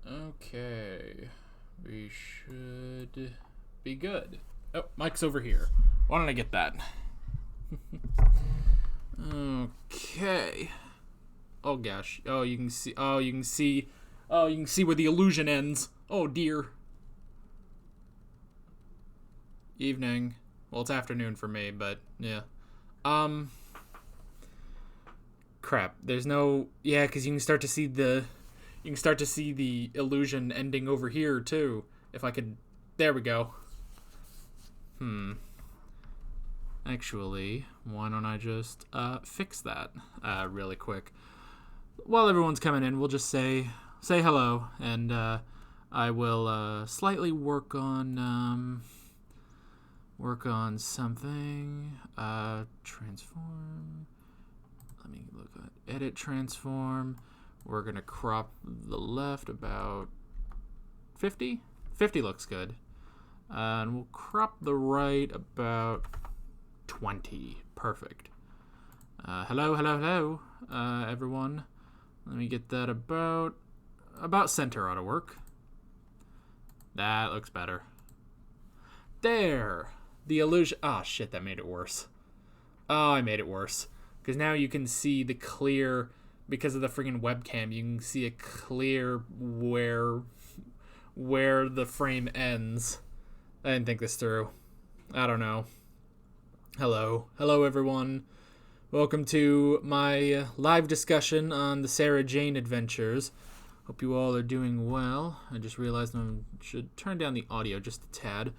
Okay. We should be good. Oh, Mike's over here. Why don't I get that? Okay. Oh gosh. Oh, you can see. Oh, you can see. Oh, you can see where the illusion ends. Oh dear. Evening. Well, it's afternoon for me, but yeah. Crap. There's no. Yeah, because you can start to see the. You can start to see the illusion ending over here too. If I could. There we go. Actually, why don't I just fix that really quick? While everyone's coming in, we'll just say hello, and I will slightly work on something. Transform. Let me look at edit transform. We're gonna crop the left about 50. 50 looks good. And we'll crop the right about 20. Perfect. Hello, everyone. Let me get that about center ought to work. That looks better. There. The illusion. Oh, shit, that made it worse. Oh, I made it worse. Because now you can see the clear, because of the freaking webcam, you can see a clear where the frame ends. I didn't think this through. I don't know. Hello, everyone. Welcome to my live discussion on the Sarah Jane adventures. Hope you all are doing well. I just realized I should turn down the audio just a tad.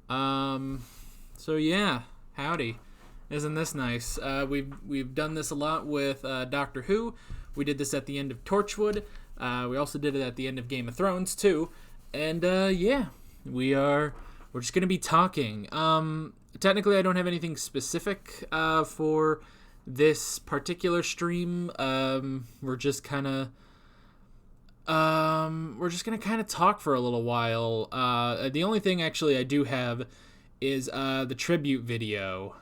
So yeah, howdy. Isn't this nice? We've done this a lot with Doctor Who. We did this at the end of Torchwood. We also did it at the end of Game of Thrones too. And yeah, we're just gonna be talking. Technically, I don't have anything specific for this particular stream. We're just gonna kind of talk for a little while. The only thing actually I do have is the tribute video,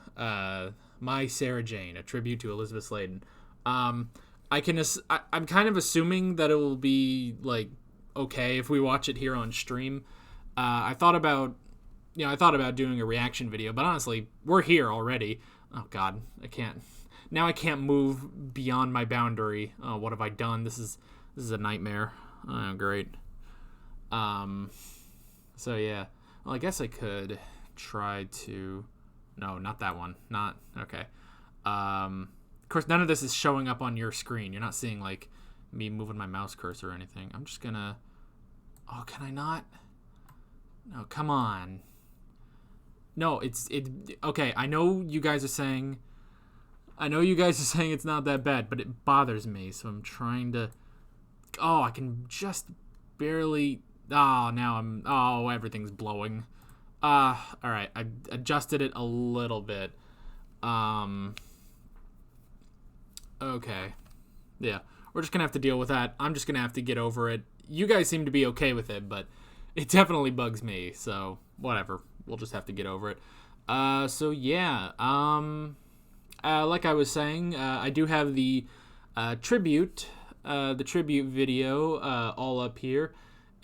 My Sarah Jane, a tribute to Elizabeth Sladen. I'm kind of assuming that it will be like okay if we watch it here on stream. I thought about doing a reaction video, but honestly, we're here already. Oh God, I can't move beyond my boundary. Oh, what have I done? This is a nightmare. Oh, great. So yeah. Well, I guess I could try to. No, not that one. Not okay. Of course, none of this is showing up on your screen. You're not seeing like me moving my mouse cursor or anything. I'm just gonna. Oh, can I not? No, come on. No, it. Okay, I know you guys are saying it's not that bad, but it bothers me. So I'm trying to. Oh, I can just barely. Oh, now Oh, everything's blowing. All right. I adjusted it a little bit. Okay. Yeah, we're just gonna have to deal with that. I'm just gonna have to get over it. You guys seem to be okay with it, but it definitely bugs me. So whatever. We'll just have to get over it. So yeah. Like I was saying, I do have the tribute video all up here,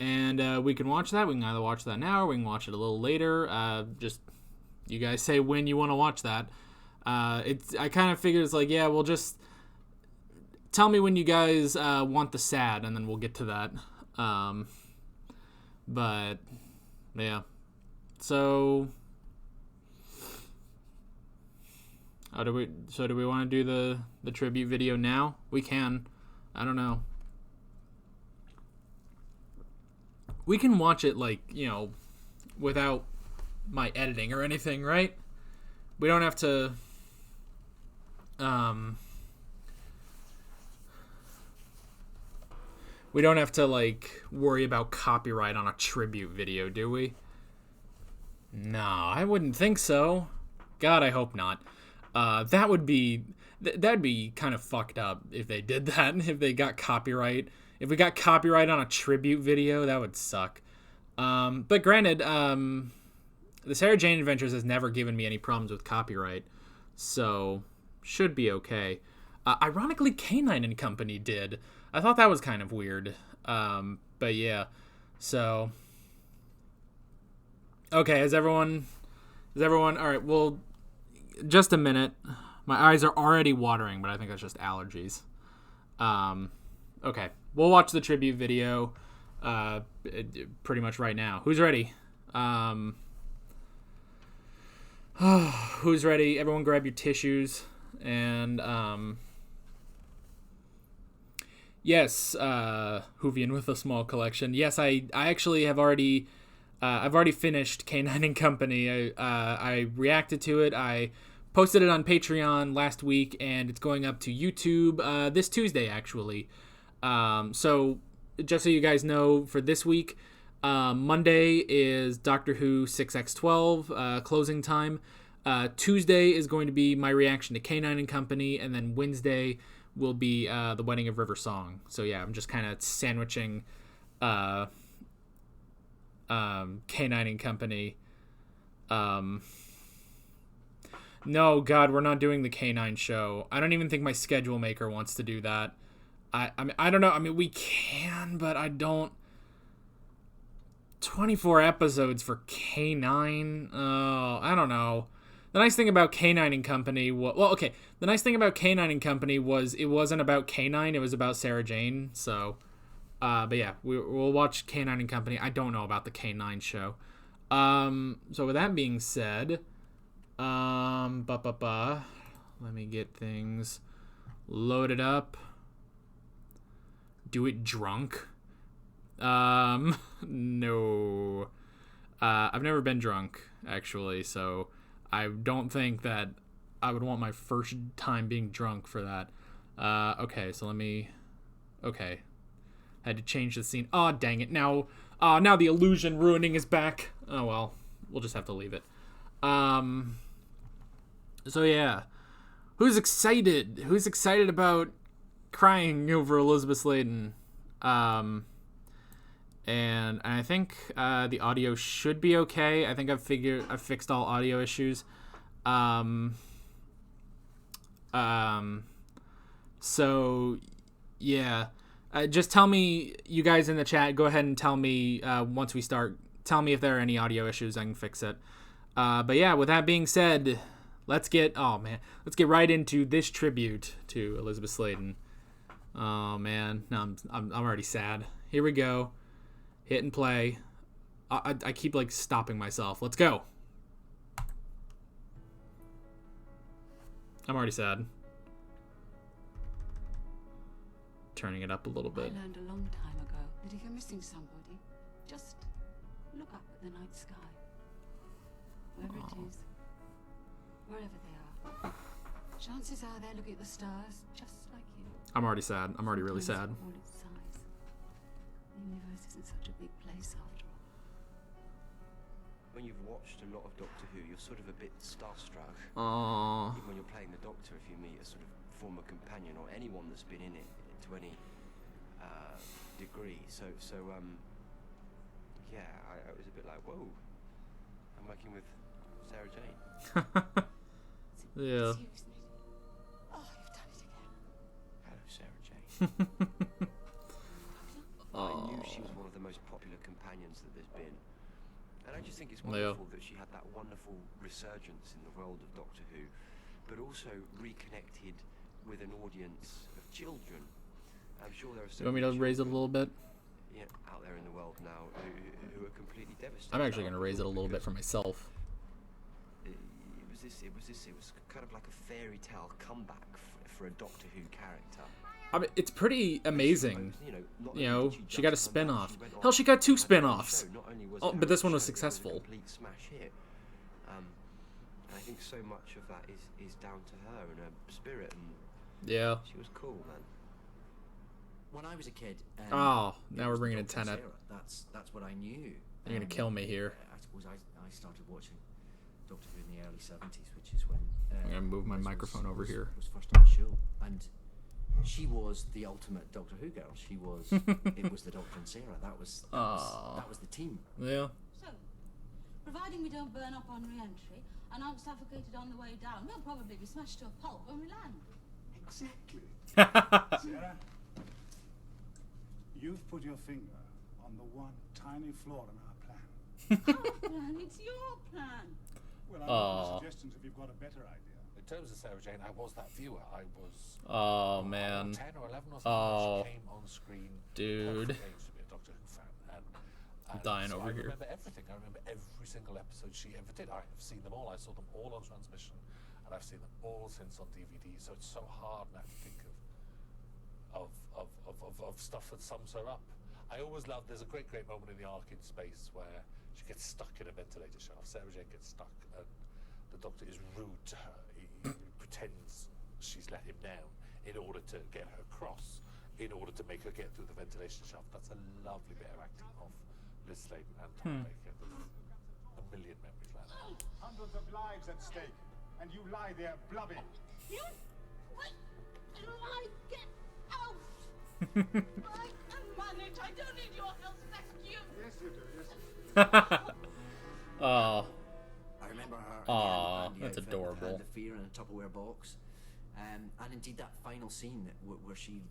and we can watch that. We can either watch that now or we can watch it a little later. Just you guys say when you want to watch that. I kind of figured it's like, yeah, we'll just tell me when you guys want the sad, and then we'll get to that. But yeah. So do we want to do the tribute video now? We can. I don't know. We can watch it like, without my editing or anything, right? We don't have to like worry about copyright on a tribute video, do we? No, I wouldn't think so. God, I hope not. That'd be kind of fucked up if they did that. If they got copyright. If we got copyright on a tribute video, that would suck. But granted, the Sarah Jane Adventures has never given me any problems with copyright, so should be okay. Ironically, K9 and Company did. I thought that was kind of weird. But yeah, so okay, is everyone all right? Well, just a minute. My eyes are already watering, but I think that's just allergies. Okay, we'll watch the tribute video pretty much right now. Who's ready? Who's ready? Everyone grab your tissues. And yes, Hoovian with a small collection. Yes, I actually have already I've already finished K9 and Company. I reacted to it. I posted it on Patreon last week, and it's going up to YouTube this Tuesday, actually. So just so you guys know, for this week, Monday is Doctor Who 6x12 closing time. Tuesday is going to be my reaction to K9 and Company, and then Wednesday will be The Wedding of River Song. So yeah, I'm just kind of sandwiching K9 and Company. No, God, we're not doing the K9 show. I don't even think my schedule maker wants to do that. I mean, I don't know. I mean, we can, but I don't. 24 episodes for K9? Oh, I don't know. The nice thing about K9 and Company the nice thing about K9 and Company was it wasn't about K9, it was about Sarah Jane. So, but yeah, we'll watch K9 and Company. I don't know about the K9 show. So with that being said, let me get things loaded up. Do it drunk? No. I've never been drunk, actually, so I don't think that I would want my first time being drunk for that. Okay, so okay. Had to change the scene. Oh, dang it. Now the illusion ruining is back. Oh, well. We'll just have to leave it. So, yeah. Who's excited? Who's excited about crying over Elizabeth Sladen? And I think the audio should be okay. I think I've fixed all audio issues. So yeah, just tell me, you guys in the chat, go ahead and tell me once we start. Tell me if there are any audio issues. I can fix it. But yeah, with that being said, let's get right into this tribute to Elizabeth Sladen. Oh man, no, I'm already sad. Here we go. Hit and play. I keep like stopping myself. Let's go. I'm already sad. Turning it up a little bit. I learned a long time ago that if you're missing somebody, just look up at the night sky. Wherever it is, wherever they are. Chances are they're looking at the stars just like you. I'm already sad. I'm already really sad. For all its size, the universe isn't such a big place after all. When you've watched a lot of Doctor Who, you're sort of a bit starstruck. Aww. Even when you're playing the Doctor, if you meet a sort of former companion or anyone that's been in it to any degree. So yeah, I was a bit like, whoa, I'm working with Sarah Jane. Yeah. Excuse me. Oh, you've done it again. Hello, Sarah Jane. Oh. I knew she was one of the most popular companions that there's been. And I just think it's wonderful that she had that wonderful resurgence in the world of Doctor Who, but also reconnected with an audience of children. I'm sure there are so You want me to raise it a little bit? Yeah, out there in the world now who are completely devastated. I'm actually going to raise it a little bit for myself. It was kind of like a fairy tale comeback for a Doctor Who character. I mean, it's pretty amazing. You know, she got a spin-off. Hell, she got 2 spin-offs. Oh, but this one was successful. Complete smash hit. And I think so much of that is down to her and her spirit, and Yeah. she was cool, man. When I was a kid, Oh, now we're bringing in Tenet. That's what I knew. You're going to kill me here. I suppose I started watching Doctor Who in the early 70s, which is when I'm going to move my Liz microphone over here. was first on the show, and she was the ultimate Doctor Who girl. She was. It was the Doctor and Sarah. That was the team. Yeah. So, providing we don't burn up on re-entry and aren't suffocated on the way down, we'll probably be smashed to a pulp when we land. Exactly. Sarah, You've put your finger on the one tiny flaw in our plan. Our plan, it's your plan. Well, I'm open to suggestions if you've got a better idea. In terms of Sarah Jane, I was that viewer. I was Oh man. 10 or 11 or something. She came on screen. Dude. Perfect age to be a Doctor Who fan. And Dying so over I here. remember everything. I remember every single episode she ever did. I have seen them all. I saw them all on transmission, and I've seen them all since on DVD. So it's so hard now to think of stuff that sums her up. I always love. There's a great moment in the arc in space where she gets stuck in a ventilator shaft. Sarah Jane gets stuck, and the Doctor is rude to her. He pretends she's let him down in order to get her across, in order to make her get through the ventilation shaft. That's a lovely bit of acting of Liz Sladen and Tom Baker. There's a million memories like that. Hundreds of lives at stake, and you lie there blubbing. You wait till I get out. I can manage. I don't need your help. Thank you. Yes, you do. Yes, you do. Oh. I remember her. Aw, again, the that's outfit adorable. Had the fear in a Tupperware box, and indeed that final scene where she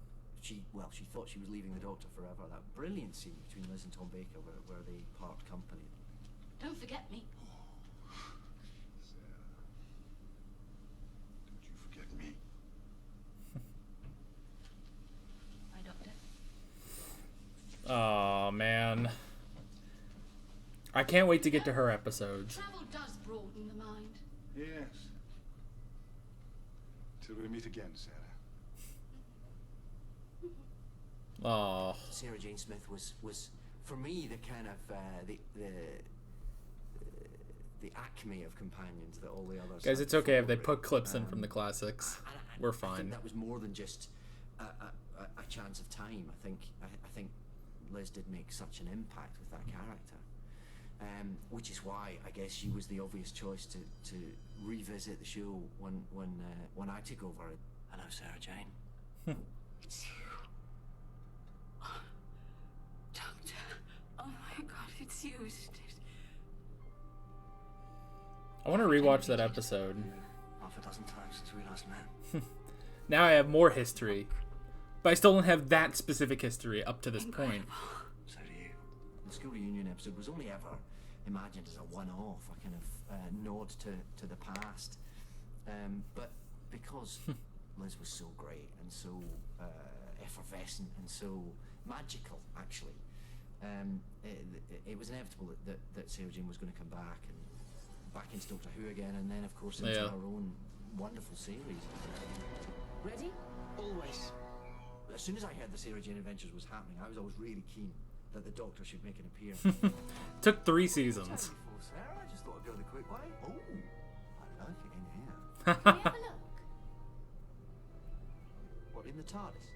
thought she was leaving the Doctor forever. That brilliant scene between Liz and Tom Baker, where they part company. Don't forget me. Sarah, don't you forget me. My Doctor. Oh man. I can't wait to get to her episodes. Travel does broaden the mind. Yes. Till we meet again, Sarah. Oh. Sarah Jane Smith was for me the kind of the acme of companions that all the others. Guys, had it's okay if they before. put clips in from the classics. We're I think fine. that was more than just a chance of time. I think Liz did make such an impact with that character, which is why I guess she was the obvious choice to revisit the show when I took over. Hello, Sarah Jane. It's you. Doctor. Oh my God, it's you, isn't it? I want to rewatch that episode. Half a dozen times since we last met. Now I have more history. But I still don't have that specific history up to this point. So do you. The school reunion episode was only ever imagined as a one-off, a kind of nod to the past. But because Liz was so great and so effervescent and so magical, actually, it was inevitable that Sarah Jane was going to come back into Doctor Who again, and then of course into her own wonderful series. Ready? Always. As soon as I heard the Sarah Jane Adventures was happening, I was always really keen that the Doctor should make an appearance. Took 3 seasons. Before, Sarah, I just thought I'd go the quick way. Oh, I like it in here. Can we have a look? What, in the TARDIS?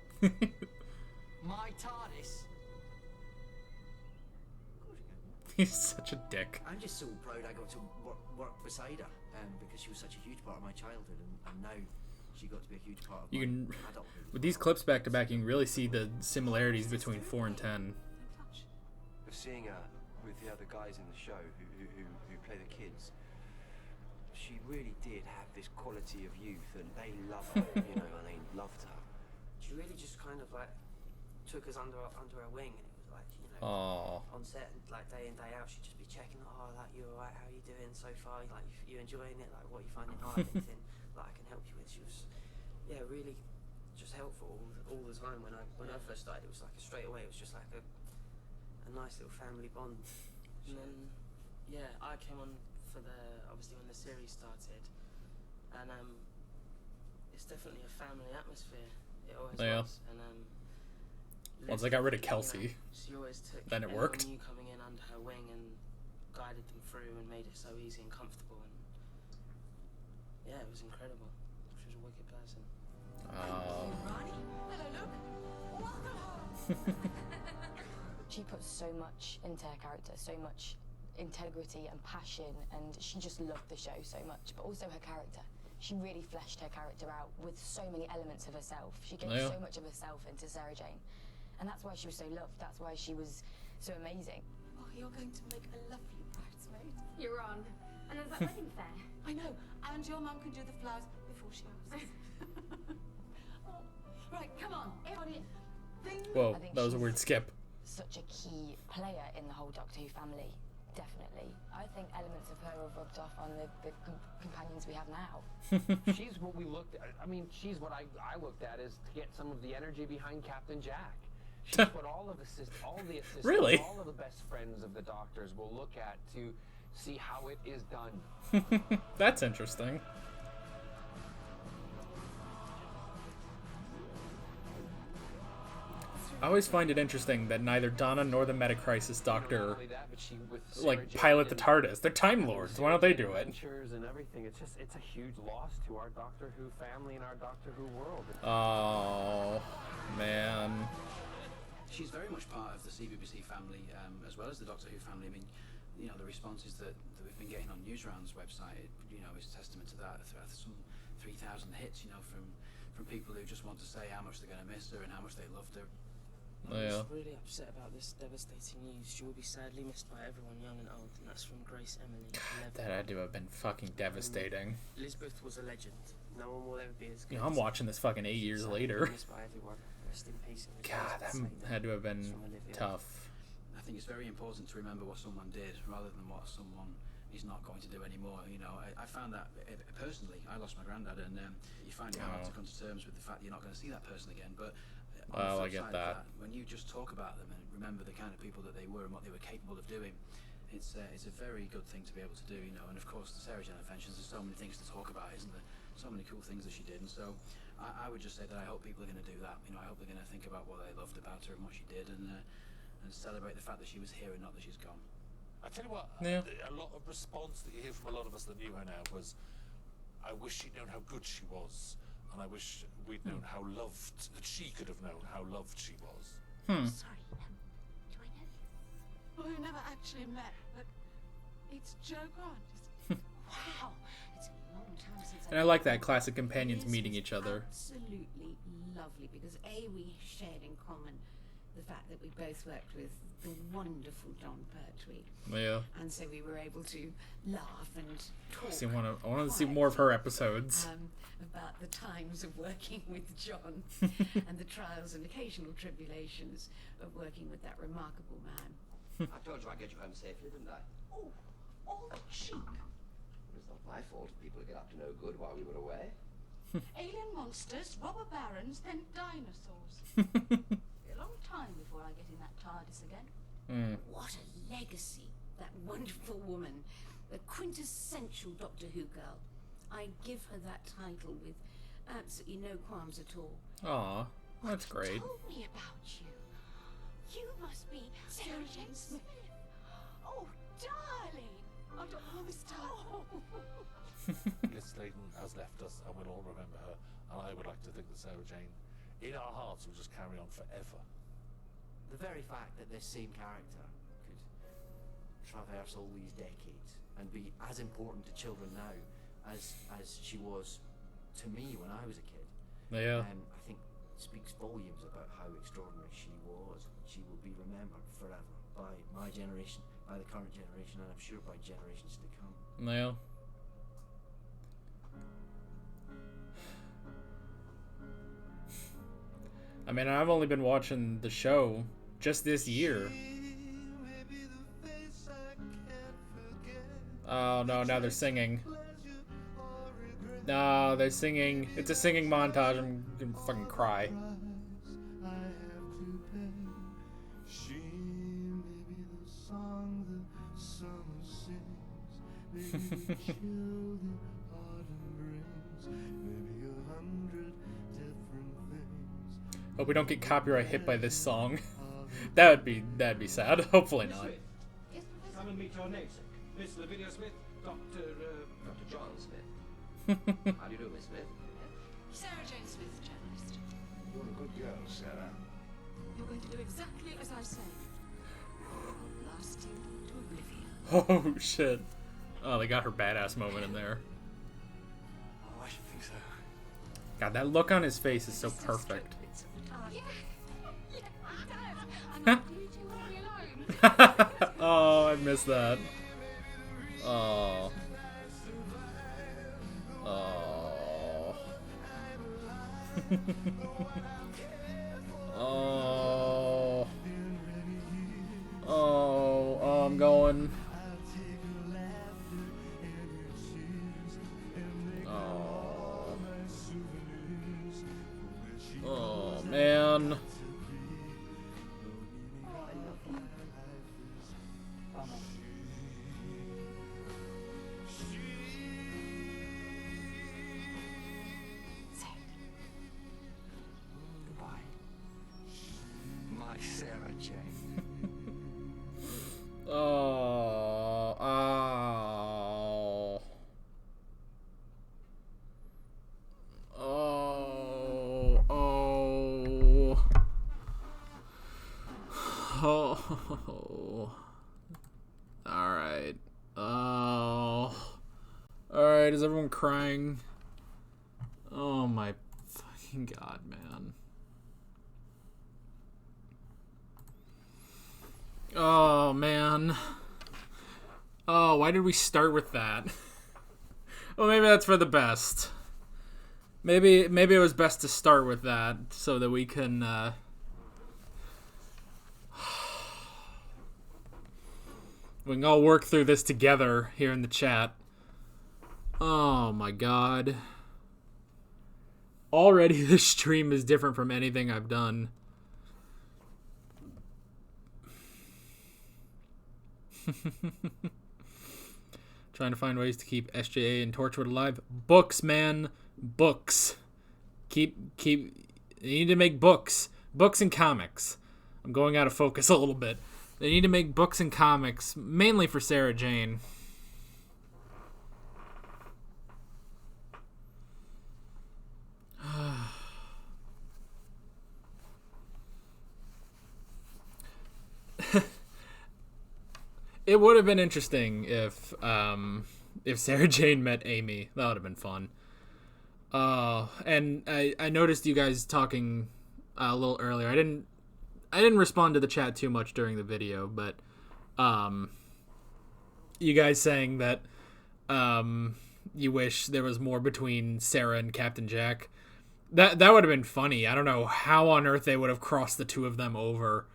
My TARDIS? Of course you can. He's such a dick. I'm just so proud I got to work beside her, because she was such a huge part of my childhood, and now she got to be a huge part of You my can, adulthood. with these clips back to back, you can really see the similarities between 4 and 10. Of seeing her with the other guys in the show who play the kids, she really did have this quality of youth, and they loved her, and they loved her. She really just kind of like took us under her wing, and it was like, Aww. on set, like day in day out, she'd just be checking, like, you alright, how are you doing so far, like, you enjoying it, like, what are you finding hard, anything that I can help you with. She was, really just helpful all the time. When I first started, it was like straight away, it was just like a nice little family bond. And then, I came on for obviously when the series started, and it's definitely a family atmosphere. It always was. And once I got rid of Kelsey, she always took then it worked. New coming in under her wing and guided them through and made it so easy and comfortable. And it was incredible. She was a wicked person. Ronnie. Hello, Luke. Welcome home. She put so much into her character, so much integrity and passion, and she just loved the show so much, but also her character. She really fleshed her character out with so many elements of herself. She gave so much of herself into Sarah Jane, and that's why she was so loved. That's why she was so amazing. Oh, you're going to make a lovely bridesmaid. You're on. And there's that wedding fair. I know, and your mum can do the flowers before she asks. Oh, right, come on, everybody. Whoa, I think that was a she's weird skip. such a key player in the whole Doctor Who family, definitely. I think elements of her have rubbed off on the companions we have now. She's what we looked at. I mean, she's what I looked at is to get some of the energy behind Captain Jack. She's what all the assistants, Really? all of the best friends of the Doctors will look at to see how it is done. That's interesting. I always find it interesting that neither Donna nor the Metacrisis Doctor Not only that, but she, with Sarah like Jane pilot the and- TARDIS. They're Time Lords. Why don't they do it? Adventures and everything. It's a huge loss to our Doctor Who family and our Doctor Who world. Oh man. She's very much part of the CBBC family, as well as the Doctor Who family. I mean, you know, the responses that we've been getting on Newsround's website, you know, is testament to that. Some 3,000 hits, you know, from people who just want to say how much they're going to miss her and how much they loved her. Oh, I'm yeah. just really upset about this devastating news. She will be sadly missed by everyone, young and old, and that's from Grace Emily. That had to have been fucking devastating. Elizabeth was a legend. No one will ever be as good. You know, I'm watching this fucking 8 years later. Missed by everyone. Rest in peace. God, that had to have been tough. I think it's very important to remember what someone did rather than what someone is not going to do anymore. You know, I found that personally. I lost my granddad, and you find it hard to come to terms with the fact that you're not going to see that person again. But on the I flip get side that. of that, when you just talk about them and remember the kind of people that they were and what they were capable of doing, it's a very good thing to be able to do. You know, and of course the Sarah Jane Adventures. There's so many things to talk about, isn't there? So many cool things that she did, and so I would just say that I hope people are going to do that. You know, I hope they're going to think about what they loved about her and what she did, and celebrate the fact that she was here and not that she's gone. I tell you what, Yeah. a lot of response that you hear from a lot of us that knew her now was, I wish she'd known how good she was, and I wish we'd known how loved, that she could have known how loved she was. Sorry, do I know you? Well, we never actually met, but it's Joe Grant. Wow, it's a long time since And I like that classic companions meeting each other. Absolutely lovely, because we shared in common the fact that we both worked with the wonderful Don Pertwee, Yeah. and so we were able to laugh and talk. I wanted to see more of her episodes. About the times of working with John and the trials and occasional tribulations of working with that remarkable man. I told you I'd get you home safely, didn't I? Oh, all the cheek. It's not my fault if people get up to no good while we were away. Alien monsters, robber barons, then dinosaurs. Be a long time before I get in that TARDIS again. What a legacy, that wonderful woman, the quintessential Doctor Who girl. I give her that title with absolutely no qualms at all. Aw, that's great. Told me about you. You must be Sarah Jane Smith. Oh, darling. I don't know this time. Liz Sladen has left us, and we'll all remember her, and I would like to think that Sarah Jane, in our hearts, will just carry on forever. The very fact that this same character could traverse all these decades and be as important to children now as she was to me when I was a kid, Yeah. I think speaks volumes about how extraordinary she was. She will be remembered forever by my generation, by the current generation, and I'm sure by generations to come. Yeah. I mean, I've only been watching the show just this year. Oh no, now they're singing. No, they're singing. It's a singing montage. I'm gonna fucking cry. Hope we don't get copyright hit by this song. that'd be sad. Hopefully not. Come and meet your namesake, Miss Lavinia Smith, Dr. John Smith. How do you do, Miss Smith? Sarah Jane Smith, journalist. You're a good girl, Sarah. You're going to do exactly as I say. Blast you to oblivion. Oh shit. Oh, they got her badass moment in there. Oh, I should think so. God, that look on his face is so perfect. Oh, I missed that. Oh. Oh. Oh. going. Oh. Oh, man. Goodbye. My Sarah Jane. Oh. Oh. Oh. Oh. Oh. Alright. Oh. Alright, is everyone crying? Oh my fucking god, man. Oh, man. Oh, why did we start with that? Well, maybe that's for the best. Maybe it was best to start with that so that we can, we can all work through this together here in the chat. Oh, my God. Already this stream is different from anything I've done. Trying to find ways to keep SJA and Torchwood alive. Books, man. Books. Keep you need to make books. Books and comics. I'm going out of focus a little bit. They need to make books and comics, mainly for Sarah Jane. It would have been interesting if Sarah Jane met Amy. That would have been fun. And I noticed you guys talking a little earlier. I didn't respond to the chat too much during the video, but you guys saying that you wish there was more between Sarah and Captain Jack. That would have been funny. I don't know how on earth they would have crossed the two of them over.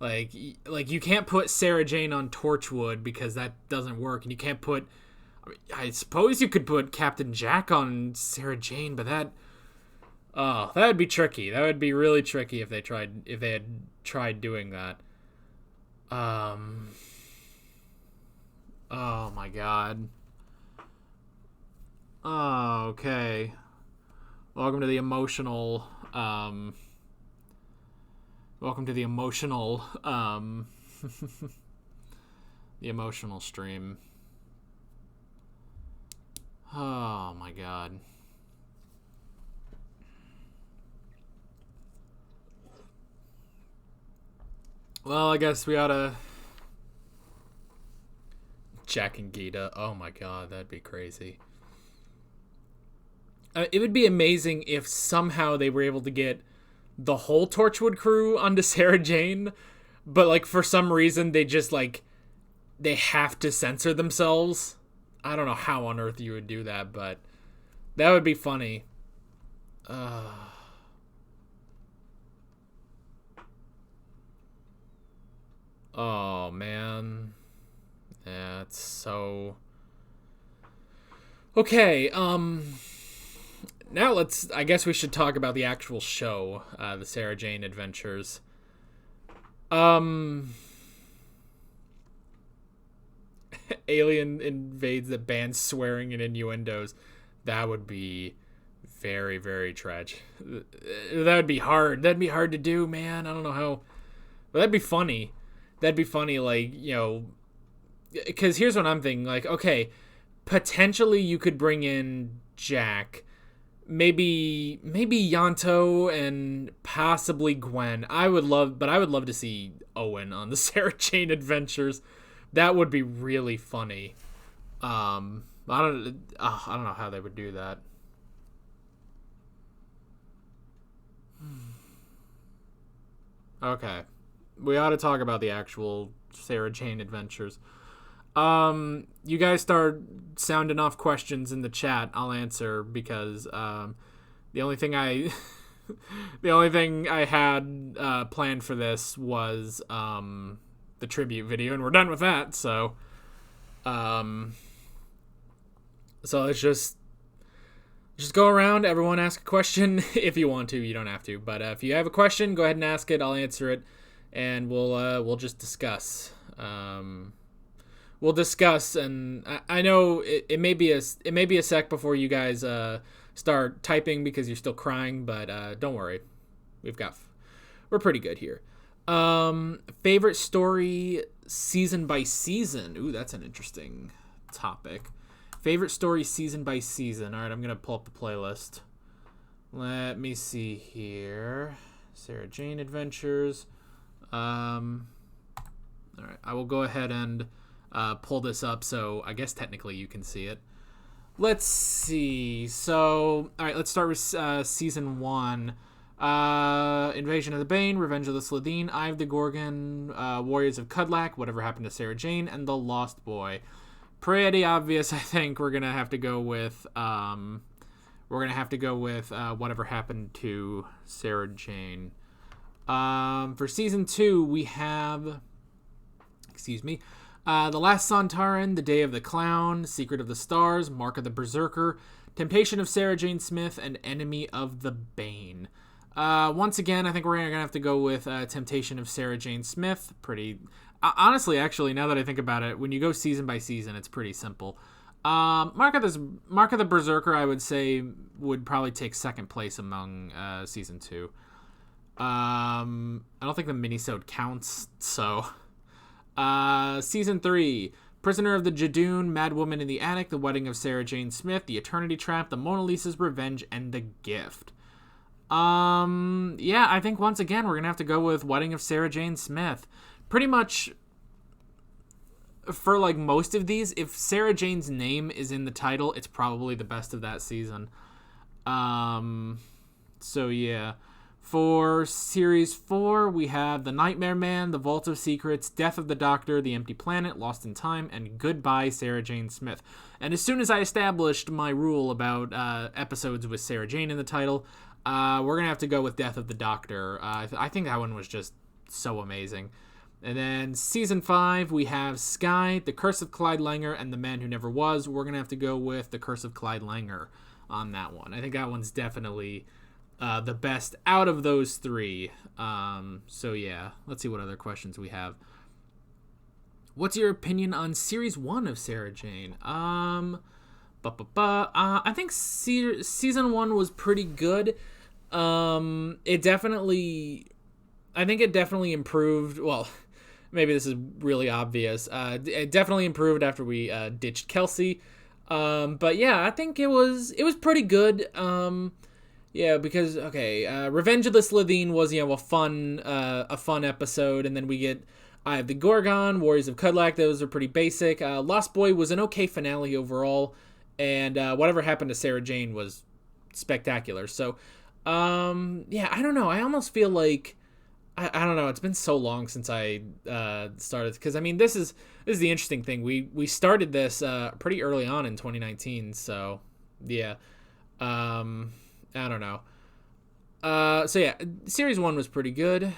Like you can't put Sarah Jane on Torchwood because that doesn't work, and you can't put. I suppose you could put Captain Jack on Sarah Jane, but that would be tricky. That would be really tricky if they had tried doing that. Oh my god. Oh, okay. Welcome to the emotional the emotional stream. Oh my god. Well, I guess we oughta... Jack and Gita. Oh my god, that'd be crazy. It would be amazing if somehow they were able to get the whole Torchwood crew onto Sarah Jane, but like for some reason they just like they have to censor themselves. I don't know how on earth you would do that, but that would be funny. Oh man. Yeah, it's so okay. Now I guess we should talk about the actual show, the Sarah Jane Adventures. Alien invades that bans swearing and innuendos. That would be very, very tragic. That would be hard. That'd be hard to do, man. I don't know how. But that'd be funny. That'd be funny, like, you know, because here's what I'm thinking. Like, okay, potentially you could bring in Jack, maybe Yanto, and possibly Gwen. I would love to see Owen on the Sarah Jane Adventures. That would be really funny. I don't know how they would do that. Okay, we ought to talk about the actual Sarah Jane Adventures. You guys start sounding off questions in the chat. I'll answer because the only thing I had planned for this was the tribute video, and we're done with that. So, so let's just go around. Everyone ask a question if you want to. You don't have to, but if you have a question, go ahead and ask it. I'll answer it, and we'll just discuss. We'll discuss, and I know it may be a sec before you guys start typing because you're still crying, but don't worry, we're pretty good here. Favorite story season by season. Ooh, that's an interesting topic. Favorite story season by season. All right, I'm gonna pull up the playlist. Let me see here. Sarah Jane Adventures. All right, I will go ahead and pull this up, so I guess technically you can see it. Let's see. So, all right, let's start with season 1. Invasion of the Bane, Revenge of the Slitheen, Eye of the Gorgon, Warriors of Cudlack, Whatever Happened to Sarah Jane, and The Lost Boy. Pretty obvious, I think. We're gonna have to go with Whatever Happened to Sarah Jane. For season 2, we have, The Last Sontaran, The Day of the Clown, Secret of the Stars, Mark of the Berserker, Temptation of Sarah Jane Smith, and Enemy of the Bane. Once again, I think we're gonna have to go with Temptation of Sarah Jane Smith. Pretty, honestly, actually, now that I think about it, when you go season by season, it's pretty simple. Mark of the Berserker, I would say, would probably take second place among season 2. I don't think the minisode counts, so. Season 3, Prisoner of the Jadoon, Mad Woman in the Attic, The Wedding of Sarah Jane Smith, The Eternity Trap, The Mona Lisa's Revenge, and The Gift. Yeah, I think once again we're gonna have to go with Wedding of Sarah Jane Smith. Pretty much for like most of these, if Sarah Jane's name is in the title, it's probably the best of that season. So yeah. For Series 4, we have The Nightmare Man, The Vault of Secrets, Death of the Doctor, The Empty Planet, Lost in Time, and Goodbye, Sarah Jane Smith. And as soon as I established my rule about episodes with Sarah Jane in the title, we're going to have to go with Death of the Doctor. I think that one was just so amazing. And then Season 5, we have Sky, The Curse of Clyde Langer, and The Man Who Never Was. We're going to have to go with The Curse of Clyde Langer on that one. I think that one's definitely the best out of those 3. So yeah, let's see what other questions we have. What's your opinion on Series 1 of Sarah Jane? I think Season 1 was pretty good. It definitely improved. Well, maybe this is really obvious. It definitely improved after we ditched Kelsey. But yeah, I think it was pretty good. Yeah, because Revenge of the Slitheen was a fun episode, and then we get Eye of the Gorgon, Warriors of Cudlack. Those are pretty basic. Lost Boy was an okay finale overall, and Whatever Happened to Sarah Jane was spectacular. So, yeah, I don't know. I almost feel like I don't know. It's been so long since I started, because I mean this is the interesting thing. We started this pretty early on in 2019. So yeah. I don't know. So yeah, Series 1 was pretty good.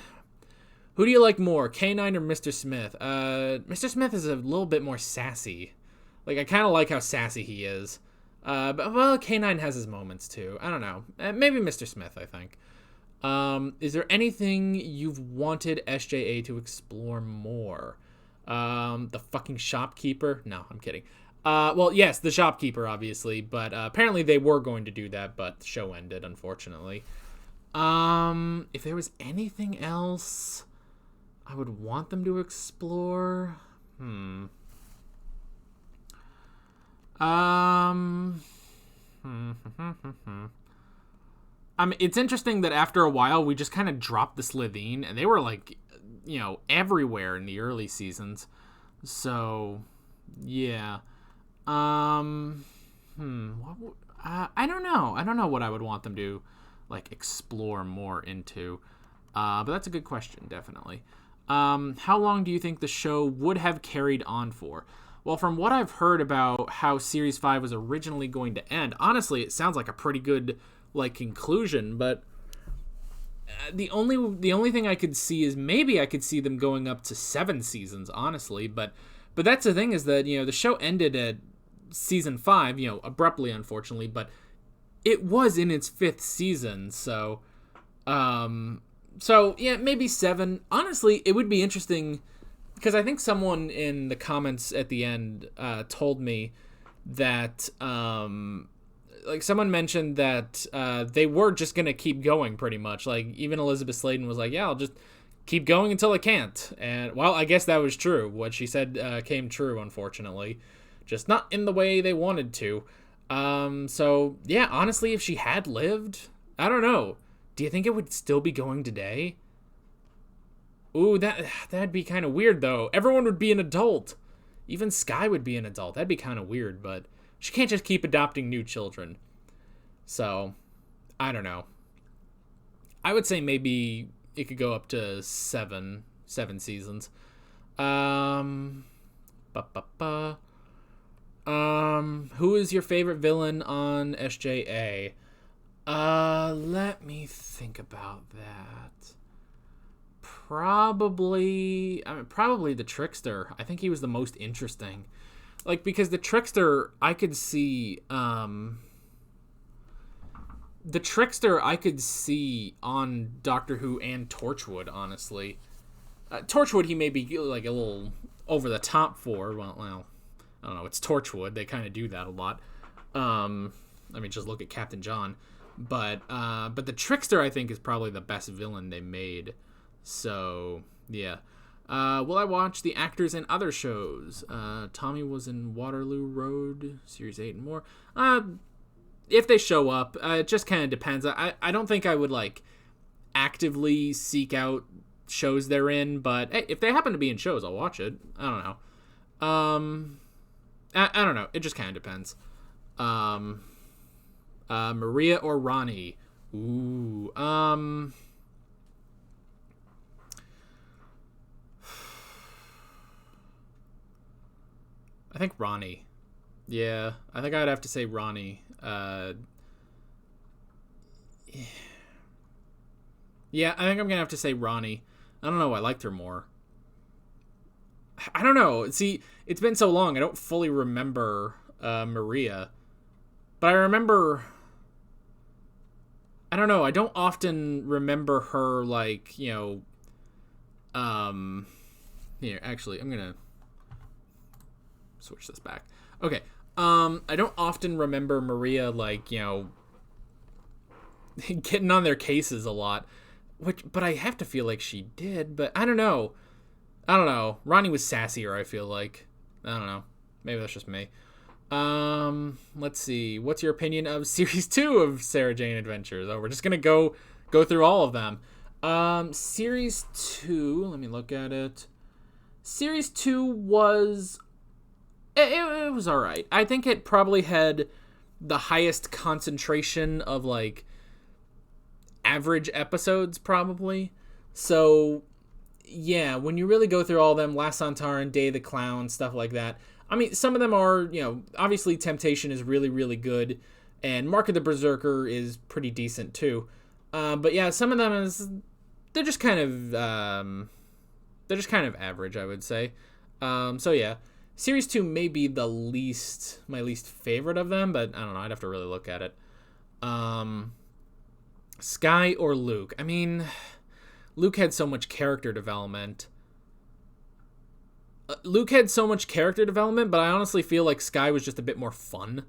Who do you like more, K9 or Mr. Smith? Mr. Smith is a little bit more sassy. Like, I kind of like how sassy he is. But K9 has his moments too. I don't know. Maybe Mr. Smith, I think. Is there anything you've wanted SJA to explore more? The fucking shopkeeper? No, I'm kidding. Well, yes, the shopkeeper, obviously, but apparently they were going to do that, but the show ended, unfortunately. If there was anything else I would want them to explore, it's interesting that after a while we just kind of dropped the Slitheen, and they were like, everywhere in the early seasons. So, yeah. I don't know. I don't know what I would want them to like explore more into. But that's a good question, definitely. How long do you think the show would have carried on for? Well, from what I've heard about how Series 5 was originally going to end, honestly, it sounds like a pretty good like conclusion, but the only thing I could see is maybe I could see them going up to 7 seasons, honestly. But that's the thing, is that, the show ended at season 5, abruptly, unfortunately. But it was in its 5th season, so yeah, maybe 7. Honestly, it would be interesting, because I think someone in the comments at the end told me that someone mentioned that they were just gonna keep going, pretty much. Like, even Elizabeth Sladen was like, yeah, I'll just keep going until I can't. And, well, I guess that was true. What she said came true, unfortunately. Just not in the way they wanted to. So, yeah, honestly, if she had lived, I don't know. Do you think it would still be going today? Ooh, that'd be kind of weird, though. Everyone would be an adult. Even Skye would be an adult. That'd be kind of weird, but she can't just keep adopting new children. So, I don't know. I would say maybe it could go up to 7 seasons. Who is your favorite villain on SJA? Let me think about that. Probably the Trickster. I think he was the most interesting. Like, because the Trickster, I could see on Doctor Who and Torchwood, honestly. Torchwood, he may be like a little over the top for. Well, I don't know. It's Torchwood. They kind of do that a lot. I mean, just look at Captain John. But the Trickster, I think, is probably the best villain they made. So, yeah. Will I watch the actors in other shows? Tommy was in Waterloo Road, Series 8 and more. If they show up, it just kind of depends. I don't think I would, like, actively seek out shows they're in, but hey, if they happen to be in shows, I'll watch it. I don't know. I don't know. It just kind of depends. Maria or Ronnie? Ooh. I think Ronnie. Yeah, I think I'd have to say Ronnie. Yeah, I think I'm gonna have to say Ronnie. I don't know. I liked her more. I don't know. See, it's been so long. I don't fully remember Maria, but I remember. I don't know. I don't often remember her, like, Here, actually, I'm gonna switch this back. Okay. I don't often remember Maria, like, getting on their cases a lot, but I have to feel like she did. But I don't know. Ronnie was sassier, I feel like. I don't know. Maybe that's just me. Let's see. What's your opinion of Series 2 of Sarah Jane Adventures? Oh, we're just gonna go through all of them. Series 2, let me look at it. Series 2 was... It was alright. I think it probably had the highest concentration of, like, average episodes, probably. So, yeah, when you really go through all of them, Last Santaran, Day of the Clown, stuff like that, I mean, some of them are, obviously Temptation is really, really good, and Mark of the Berserker is pretty decent, too. But yeah, some of them they're just kind of average, I would say. So yeah, Series 2 may be my least favorite of them, but I don't know, I'd have to really look at it. Skye or Luke? I mean, Luke had so much character development. But I honestly feel like Skye was just a bit more fun.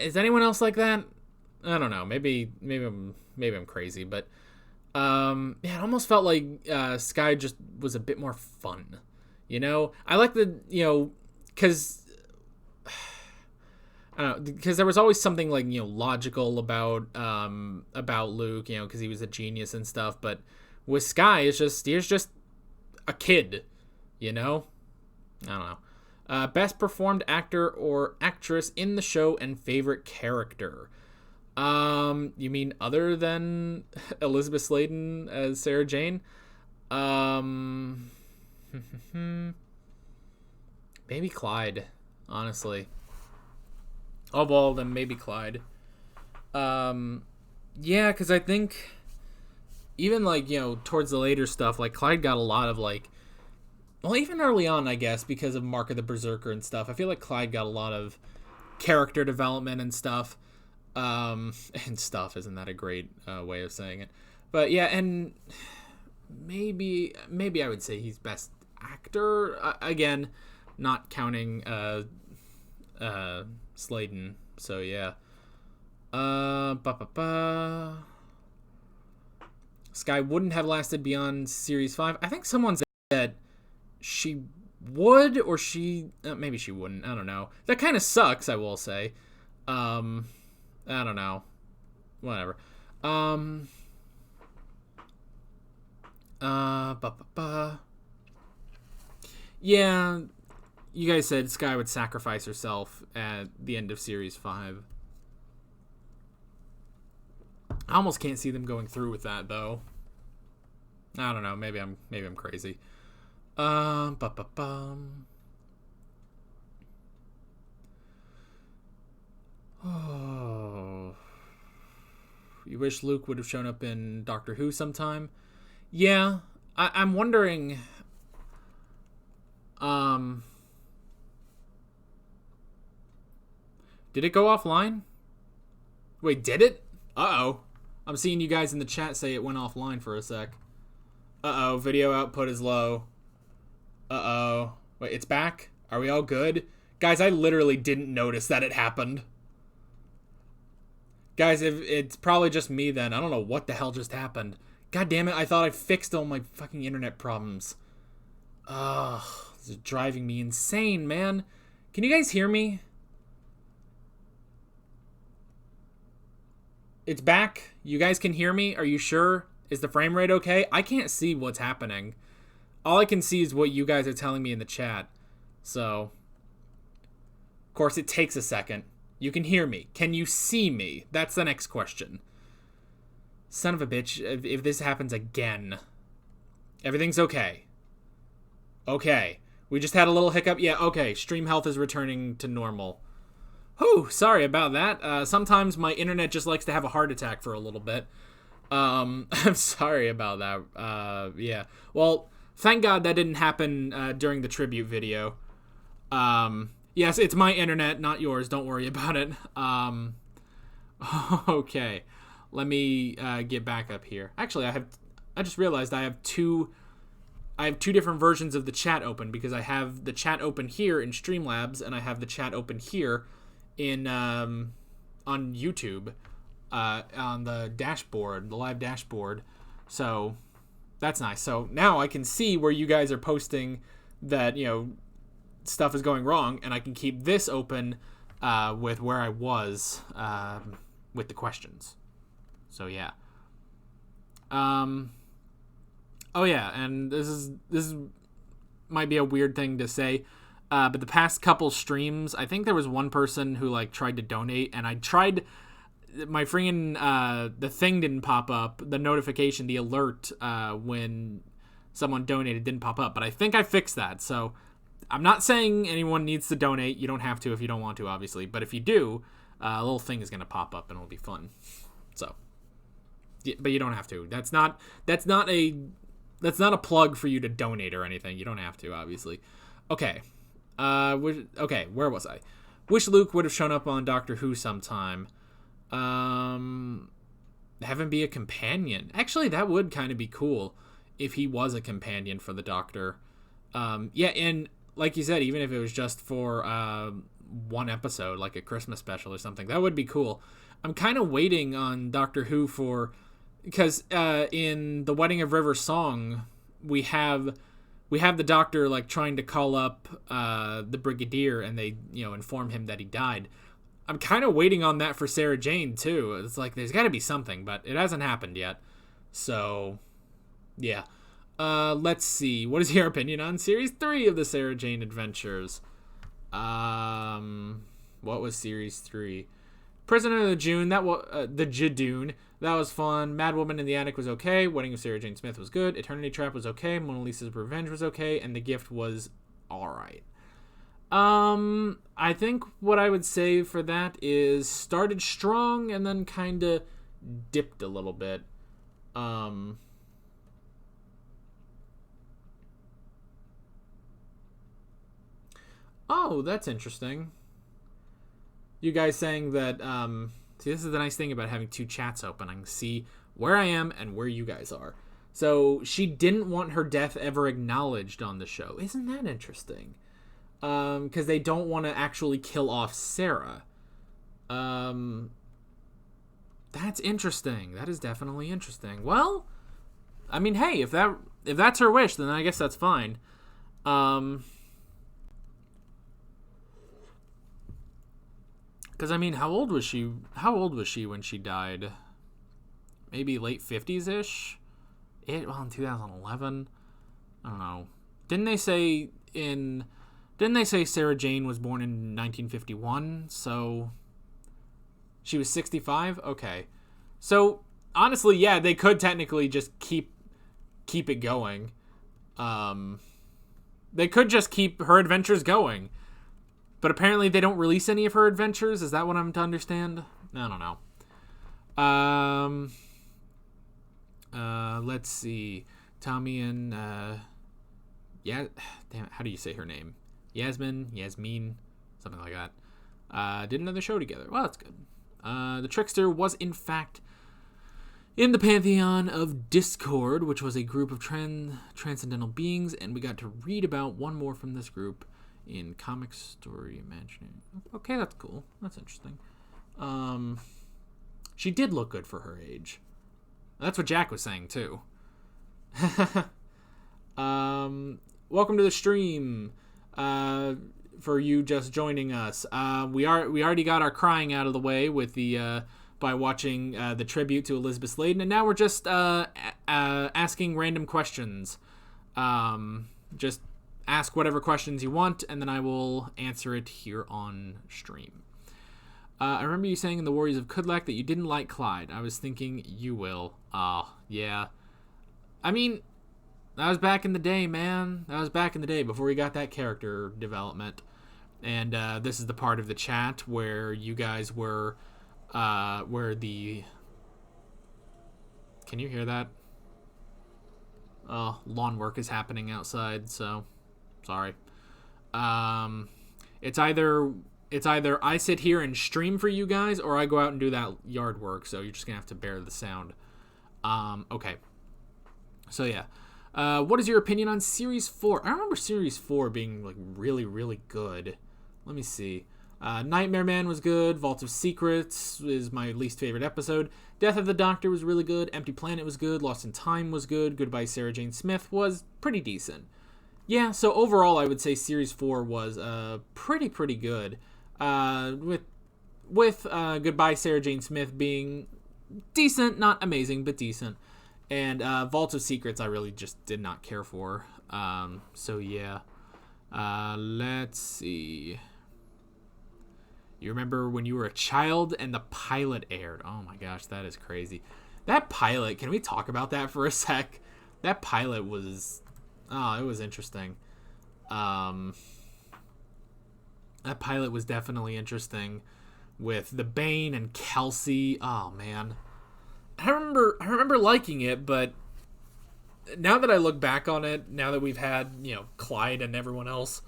Is anyone else like that? I don't know. Maybe I'm crazy, but yeah, it almost felt like Skye just was a bit more fun. I like because I don't know, because there was always something like logical about Luke, because he was a genius and stuff. But with Skye, he's just a kid. I don't know. Best performed actor or actress in the show and favorite character. You mean other than Elizabeth Sladen as Sarah Jane? Maybe Clyde, honestly. Of all of them, maybe Clyde. Yeah, because I think even like, towards the later stuff, like Clyde got a lot of like, well, even early on, I guess, because of Mark of the Berserker and stuff, I feel like Clyde got a lot of character development and stuff. And stuff, isn't that a great way of saying it? But yeah, and maybe I would say he's best actor, again, not counting Sladen. So yeah. Skye wouldn't have lasted beyond series 5. I think someone said that she would, or maybe she wouldn't. I don't know. That kind of sucks, I will say. I don't know. Whatever. Yeah, you guys said Skye would sacrifice herself at the end of series 5. I almost can't see them going through with that, though. I don't know. Maybe I'm crazy. Oh, you wish Luke would have shown up in Doctor Who sometime? Yeah, I'm wondering. Did it go offline? Wait, did it? Uh-oh. I'm seeing you guys in the chat say it went offline for a sec. Uh-oh, video output is low. Uh-oh. Wait, it's back? Are we all good? Guys, I literally didn't notice that it happened. Guys, if it's probably just me then. I don't know what the hell just happened. God damn it, I thought I fixed all my fucking internet problems. Ugh, this is driving me insane, man. Can you guys hear me? It's back. You guys can hear me? Are you sure? Is the frame rate okay? I can't see what's happening. All I can see is what you guys are telling me in the chat. So, of course, it takes a second. You can hear me. Can you see me? That's the next question. Son of a bitch, if this happens again. Everything's okay. Okay. We just had a little hiccup. Yeah, okay. Stream health is returning to normal. Whew, sorry about that. Sometimes my internet just likes to have a heart attack for a little bit. I'm sorry about that. Yeah. Well, thank God that didn't happen during the tribute video. Yes, it's my internet, not yours. Don't worry about it. Okay. Let me get back up here. Actually, I just realized I have two different versions of the chat open, because I have the chat open here in Streamlabs and I have the chat open here in on YouTube on the dashboard, the live dashboard. So that's nice. So now I can see where you guys are posting that, stuff is going wrong, and I can keep this open with where I was with the questions. So yeah. Oh yeah, and this might be a weird thing to say, but the past couple streams, I think there was one person who tried to donate, and I tried my freaking the thing didn't pop up, the notification, the alert when someone donated didn't pop up, but I think I fixed that. So I'm not saying anyone needs to donate. You don't have to if you don't want to, obviously, but if you do, a little thing is going to pop up and it'll be fun. So, but you don't have to. That's not a plug for you to donate or anything. You don't have to, obviously. Okay. Okay, where was I? Wish Luke would have shown up on Doctor Who sometime. Have him be a companion. Actually, that would kind of be cool if he was a companion for the Doctor. Yeah, and like you said, even if it was just for one episode, like a Christmas special or something, that would be cool. I'm kind of waiting on Doctor Who because in the Wedding of River song, we have the Doctor trying to call up the Brigadier, and they inform him that he died. I'm kind of waiting on that for Sarah Jane too. It's there's got to be something, but it hasn't happened yet. So yeah. Let's see. What is your opinion on Series 3 of the Sarah Jane Adventures? What was Series 3? Prisoner of the June. That was the Jadoon. That was fun. Mad Woman in the Attic was okay. Wedding of Sarah Jane Smith was good. Eternity Trap was okay. Mona Lisa's Revenge was okay, and The Gift was all right. I think what I would say for that is started strong and then kind of dipped a little bit. Oh, that's interesting. You guys saying that, see, this is the nice thing about having two chats open. I can see where I am and where you guys are. So she didn't want her death ever acknowledged on the show. Isn't that interesting? Because they don't want to actually kill off Sarah. That's interesting. That is definitely interesting. Well, I mean, hey, if that's her wish, then I guess that's fine. Because, I mean, how old was she when she died? Maybe late 50s-ish? In 2011? I don't know. Didn't they say Sarah Jane was born in 1951? So she was 65? Okay. So, honestly, yeah, they could technically just keep it going. They could just keep her adventures going. But apparently they don't release any of her adventures. Is that what I'm to understand? I don't know. Let's see. Tommy and damn it, how do you say her name? Yasmin, something like that. Did another show together. Well, that's good. The Trickster was in fact in the pantheon of Discord, which was a group of transcendental beings, and we got to read about one more from this group in Comic Story Imagining. Okay, that's cool. That's interesting. She did look good for her age. That's what Jack was saying too. Welcome to the stream. For you just joining us, we already got our crying out of the way with the by watching the tribute to Elizabeth Sladen, and now we're just asking random questions. Just ask whatever questions you want, and then I will answer it here on stream. I remember you saying in the Warriors of Kudlak that you didn't like Clyde. I was thinking you will. Yeah. I mean, that was back in the day, man. That was back in the day before we got that character development. And this is the part of the chat where you guys were, where the... Can you hear that? Oh, lawn work is happening outside, so... Sorry. It's either I sit here and stream for you guys, or I go out and do that yard work, so you're just gonna have to bear the sound. Okay. So yeah. What is your opinion on Series 4? I remember Series 4 being like really, really good. Let me see. Nightmare Man was good. Vault of Secrets is my least favorite episode. Death of the Doctor was really good. Empty Planet was good. Lost in Time was good. Goodbye Sarah Jane Smith was pretty decent. Yeah, so overall I would say Series 4 was pretty good. With Goodbye Sarah Jane Smith being decent, not amazing, but decent. And Vault of Secrets I really just did not care for. So yeah. Let's see. You remember when you were a child and the pilot aired? Oh my gosh, that is crazy. That pilot, can we talk about that for a sec? That pilot was... Oh, it was interesting. That pilot was definitely interesting with the Bane and Kelsey. Oh man, I remember liking it, but now that I look back on it, now that we've had Clyde and everyone else,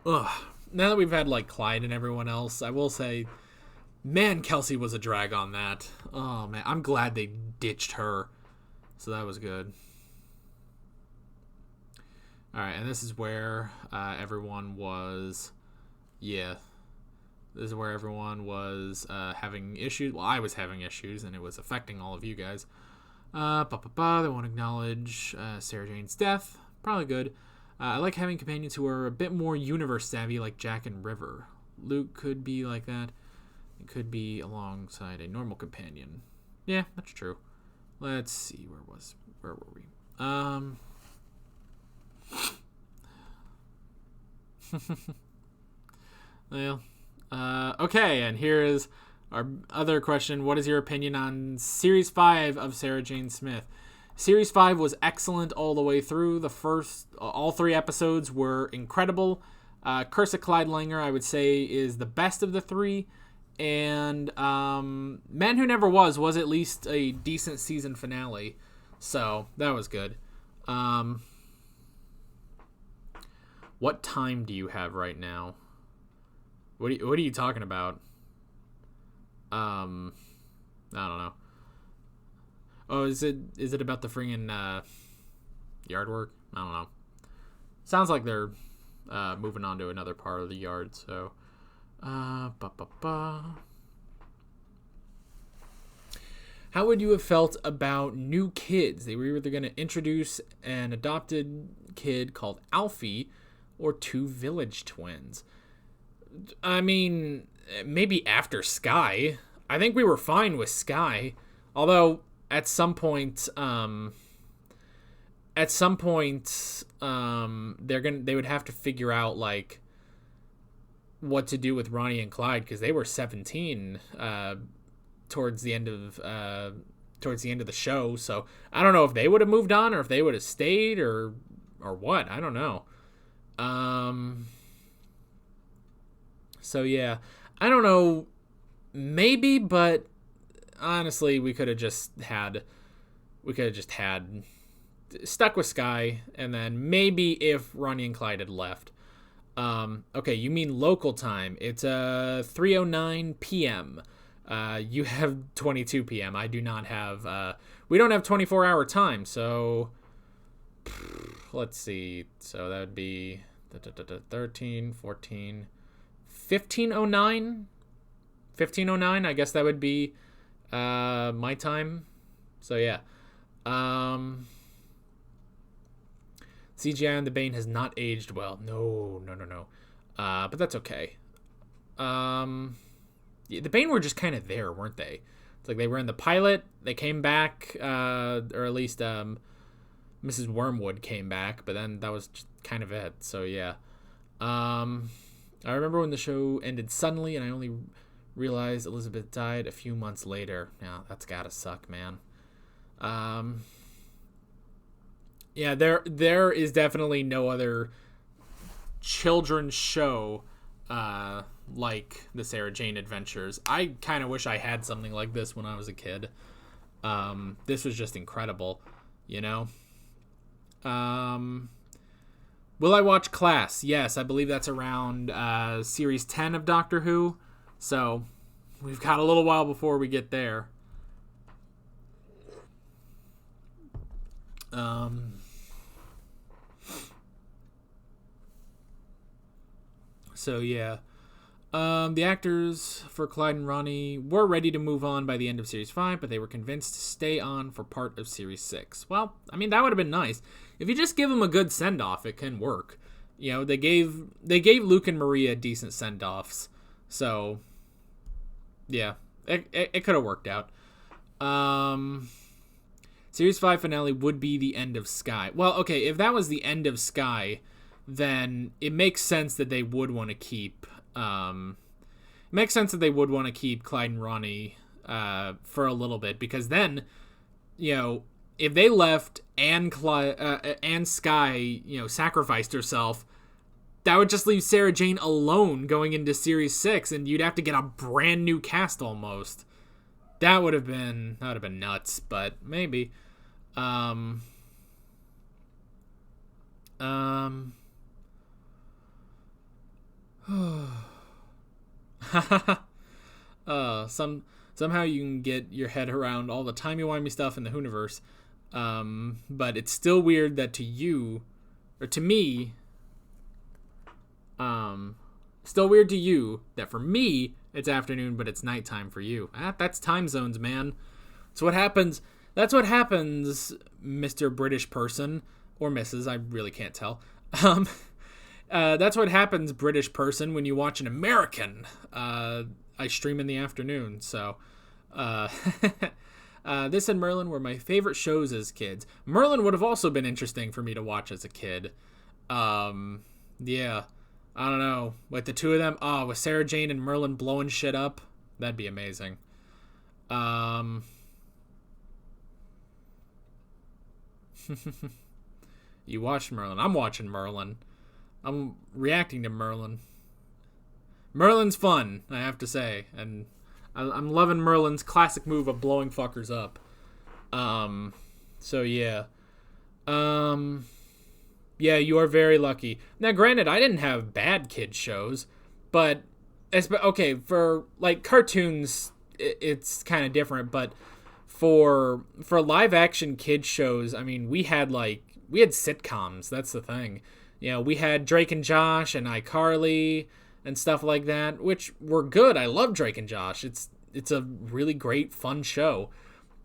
now that we've had like Clyde and everyone else, I will say, man, Kelsey was a drag on that. Oh man, I'm glad they ditched her, so that was good. Alright, and this is where everyone was... Yeah. This is where everyone was having issues. Well, I was having issues, and it was affecting all of you guys. They won't acknowledge Sarah Jane's death. Probably good. I like having companions who are a bit more universe-savvy, like Jack and River. Luke could be like that. It could be alongside a normal companion. Yeah, that's true. Let's see, where were we? Well, okay, and here is our other question. What is your opinion on Series 5 of Sarah Jane Smith? Series 5 was excellent all the way through. All 3 episodes were incredible. Curse of Clyde Langer, I would say, is the best of the 3. And Man Who Never Was at least a decent season finale. So, that was good. What time do you have right now? What are you talking about? I don't know. Oh, is it about the friggin' yard work? I don't know. Sounds like they're moving on to another part of the yard, so How would you have felt about new kids? They were either going to introduce an adopted kid called Alfie or 2 village twins. I mean, maybe after Sky. I think we were fine with Sky. Although, at some point, they would have to figure out, like, what to do with Ronnie and Clyde, because they were 17, towards the end of the show. So I don't know if they would have moved on or if they would have stayed or what. I don't know. So yeah, I don't know. Maybe, but honestly, we could have just had stuck with Sky, and then maybe if Ronnie and Clyde had left. Okay, you mean local time. It's 3:09 p.m. You have 22 p.m. I do not have, we don't have 24-hour time, so let's see. So that would be 13, 14, 15:09? 15:09, I guess that would be, my time. So yeah. CGI on the Bane has not aged well. No. But that's okay. The Bane were just kind of there, weren't they? It's like they were in the pilot, they came back, or at least Mrs. Wormwood came back, but then that was just kind of it. So yeah. I remember when the show ended suddenly, and I only realized Elizabeth died a few months later. Now, that's gotta suck, man. Yeah, there is definitely no other children's show like the Sarah Jane Adventures. I kind of wish I had something like this when I was a kid. This was just incredible, you know? Will I watch Class? Yes, I believe that's around series 10 of Doctor Who. So we've got a little while before we get there. So yeah. The actors for Clyde and Ronnie were ready to move on by the end of Series 5, but they were convinced to stay on for part of Series 6. Well, I mean, that would have been nice. If you just give them a good send-off, it can work. You know, they gave Luke and Maria decent send-offs. So, yeah, it could have worked out. Series 5 finale would be the end of Sky. Well, okay, if that was the end of Sky, then it makes sense that they would want to keep... makes sense that they would want to keep Clyde and Ronnie for a little bit, because then, you know, if they left and Sky, you know, sacrificed herself, that would just leave Sarah Jane alone going into Series 6, and you'd have to get a brand new cast almost. That would have been nuts, but maybe. Somehow you can get your head around all the timey-wimey stuff in the Whoniverse, but it's still weird that to you, or to me, still weird to you that for me it's afternoon but it's nighttime for you. That's time zones, man. That's what happens, Mr. British person, or Mrs., I really can't tell. That's what happens, British person, when you watch an American. I stream in the afternoon, so... this and Merlin were my favorite shows as kids. Merlin would have also been interesting for me to watch as a kid. Yeah. I don't know. With the two of them, with Sarah Jane and Merlin blowing shit up, that'd be amazing. You watched Merlin. I'm watching Merlin. I'm reacting to Merlin. Merlin's fun, I have to say, and I'm loving Merlin's classic move of blowing fuckers up. So yeah. Yeah, you are very lucky. Now, granted, I didn't have bad kid shows, but okay, for like cartoons, it's kind of different. But for live action kid shows, I mean, we had sitcoms. That's the thing. You know, we had Drake and Josh and iCarly and stuff like that, which were good. I love Drake and Josh. It's a really great, fun show.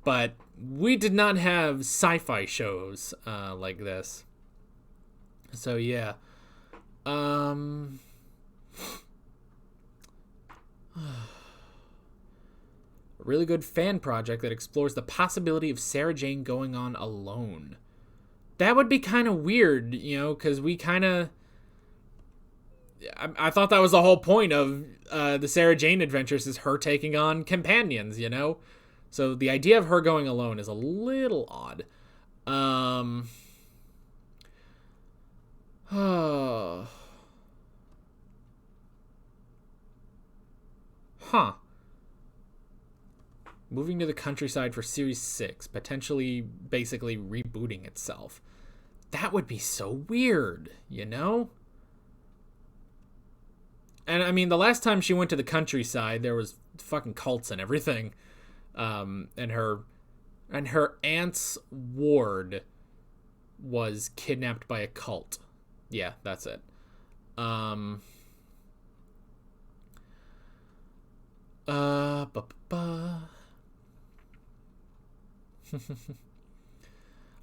But we did not have sci-fi shows like this. So yeah. A really good fan project that explores the possibility of Sarah Jane going on alone. That would be kind of weird, you know, because we kind of... I thought that was the whole point of the Sarah Jane adventures, is her taking on companions, you know? So the idea of her going alone is a little odd. Huh. Moving to the countryside for Series 6, potentially basically rebooting itself. That would be so weird, you know? And I mean, the last time she went to the countryside, there was fucking cults and everything. And her aunt's ward was kidnapped by a cult. Yeah, that's it. Oh,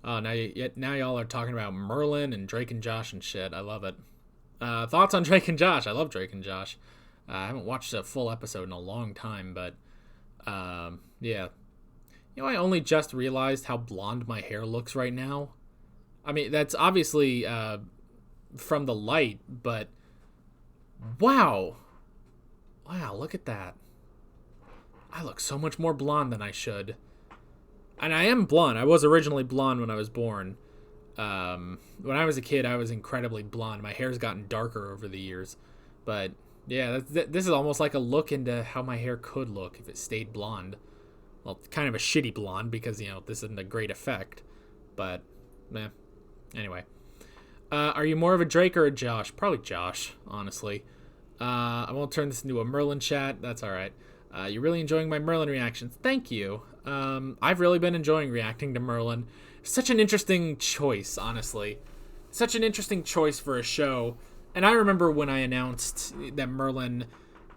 now y'all are talking about Merlin and Drake and Josh and shit. I love it. Thoughts on Drake and Josh? I love Drake and Josh. I haven't watched a full episode in a long time, but yeah. You know, I only just realized how blonde my hair looks right now. I mean, that's obviously from the light, but wow. Wow, look at that. I look so much more blonde than I should. And I am blonde. I was originally blonde when I was born. When I was a kid, I was incredibly blonde. My hair's gotten darker over the years. But yeah, this is almost like a look into how my hair could look if it stayed blonde. Well, kind of a shitty blonde because, you know, this isn't a great effect. But, anyway. Are you more of a Drake or a Josh? Probably Josh, honestly. I won't turn this into a Merlin chat. That's alright. You're really enjoying my Merlin reactions. Thank you. I've really been enjoying reacting to Merlin. Such an interesting choice, honestly. Such an interesting choice for a show. And I remember when I announced that Merlin,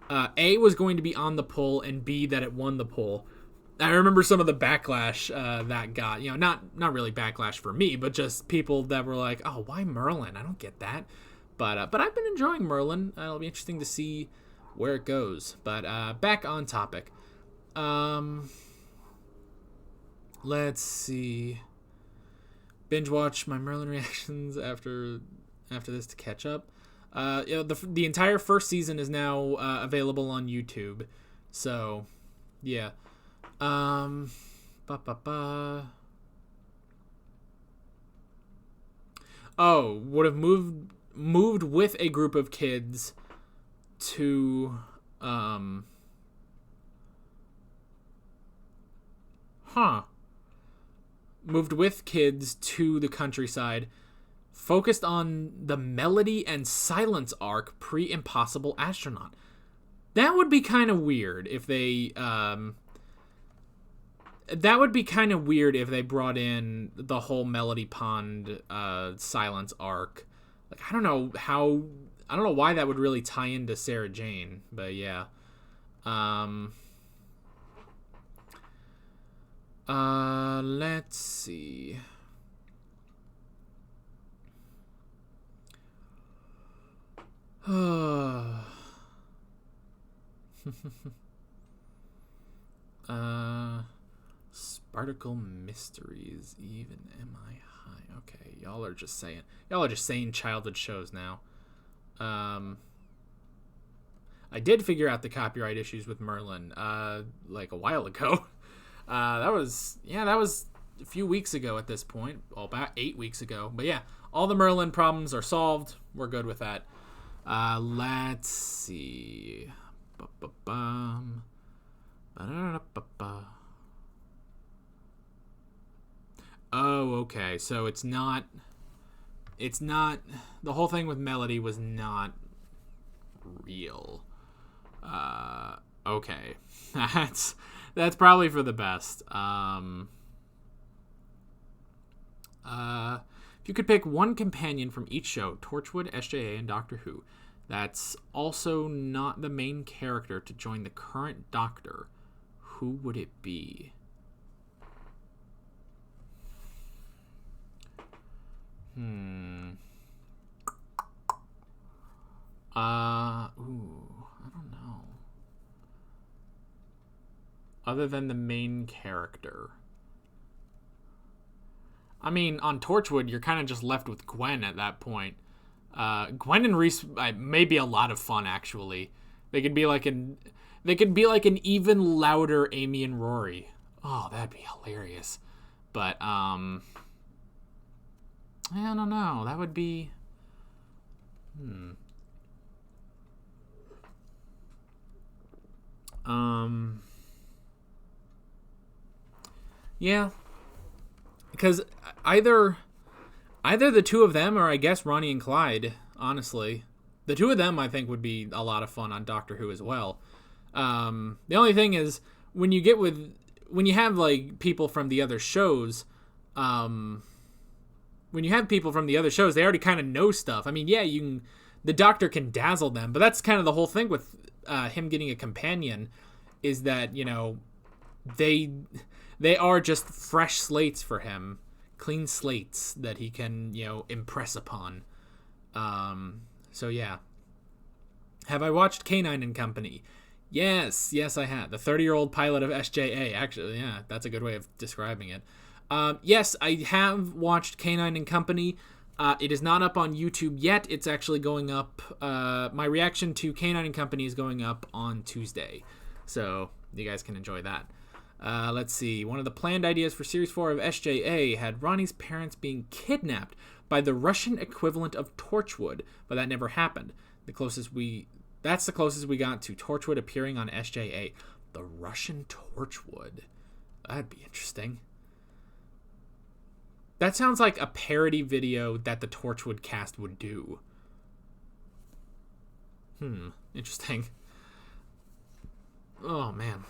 A, was going to be on the poll, and B, that it won the poll. I remember some of the backlash that got, you know, not really backlash for me, but just people that were like, oh, why Merlin? I don't get that. But I've been enjoying Merlin. It'll be interesting to see where it goes. But back on topic. Let's see. Binge watch my Merlin reactions after this to catch up. You know, the entire first season is now available on YouTube. So, yeah. Oh, would have moved with a group of kids to moved with kids to the countryside, focused on the Melody and Silence arc pre-Impossible Astronaut. That would be kind of weird if they brought in the whole Melody Pond Silence arc. Like, I don't know why that would really tie into Sarah Jane, but yeah. Let's see. Spartacle Mysteries, even am I high? Okay, y'all are just saying childhood shows now. I did figure out the copyright issues with Merlin like a while ago. That was a few weeks ago at this point. Well, about 8 weeks ago. But yeah, all the Merlin problems are solved. We're good with that. Let's see. Oh, okay. So it's not it's not, the whole thing with Melody was not real. Okay. That's probably for the best. If you could pick one companion from each show, Torchwood, SJA, and Doctor Who, that's also not the main character to join the current Doctor, who would it be? I don't know. Other than the main character. I mean, on Torchwood, you're kind of just left with Gwen at that point. Gwen and Reese may be a lot of fun, actually. They could be like an even louder Amy and Rory. Oh, that'd be hilarious. But I don't know. That would be. Yeah. Because either the two of them, or I guess Ronnie and Clyde, honestly. The two of them, I think, would be a lot of fun on Doctor Who as well. The only thing is, when you have, like, people from the other shows, they already kind of know stuff. I mean, yeah, the Doctor can dazzle them, but that's kind of the whole thing with him getting a companion, is that, you know, they are just fresh slates for him, clean slates that he can, you know, impress upon. So yeah. Have I watched K9 and Company? Yes, I have. The 30-year-old pilot of SJA. Actually, yeah, that's a good way of describing it. Yes, I have watched K9 and Company. It is not up on YouTube yet. It's actually going up. My reaction to K9 and Company is going up on Tuesday. So you guys can enjoy that. Let's see. One of the planned ideas for Series 4 of SJA had Ronnie's parents being kidnapped by the Russian equivalent of Torchwood, but that never happened. That's the closest we got to Torchwood appearing on SJA. The Russian Torchwood. That'd be interesting. That sounds like a parody video that the Torchwood cast would do. Interesting. Oh, man.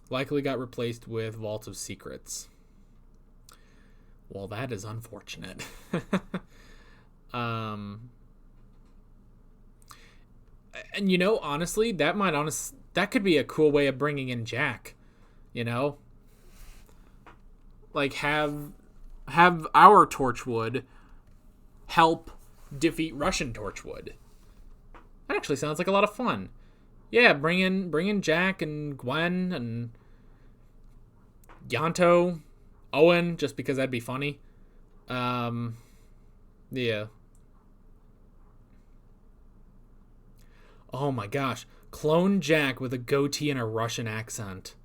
Likely got replaced with Vault of Secrets. Well, that is unfortunate. And you know, honestly, that could be a cool way of bringing in Jack. You know, like have our Torchwood help defeat Russian Torchwood. That actually sounds like a lot of fun. Yeah, bring in Jack and Gwen and Yanto, Owen, just because that'd be funny. Yeah. Oh my gosh. Clone Jack with a goatee and a Russian accent.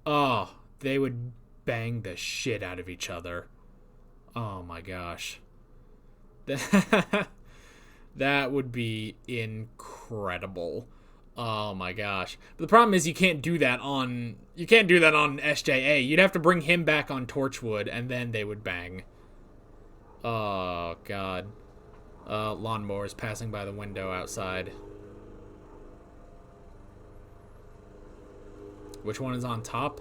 Oh, they would bang the shit out of each other. Oh my gosh. That would be incredible. Oh my gosh. But the problem is you can't do that on SJA. You'd have to bring him back on Torchwood and then they would bang. Oh god. Lawnmowers passing by the window outside. Which one is on top?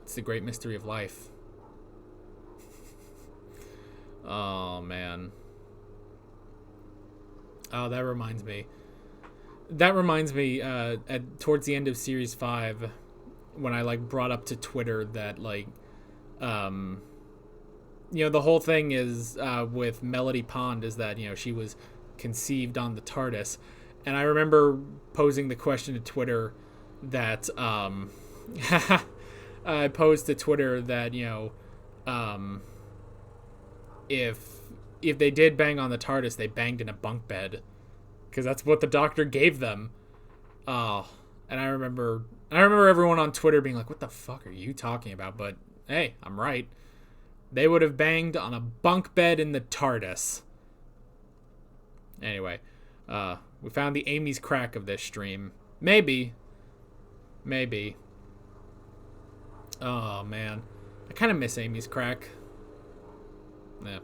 It's the great mystery of life. Oh man. Oh, that reminds me. Towards the end of Series 5, when I, like, brought up to Twitter that, like, you know, the whole thing is, with Melody Pond is that, you know, she was conceived on the TARDIS. And I remember posing the question to Twitter that, I posed to Twitter that, you know, if they did bang on the TARDIS, they banged in a bunk bed, because that's what the Doctor gave them. Oh, and I remember everyone on Twitter being like, "What the fuck are you talking about?" But hey, I'm right. They would have banged on a bunk bed in the TARDIS. Anyway, we found the Amy's crack of this stream. Maybe. Oh, man. I kind of miss Amy's crack. Yeah.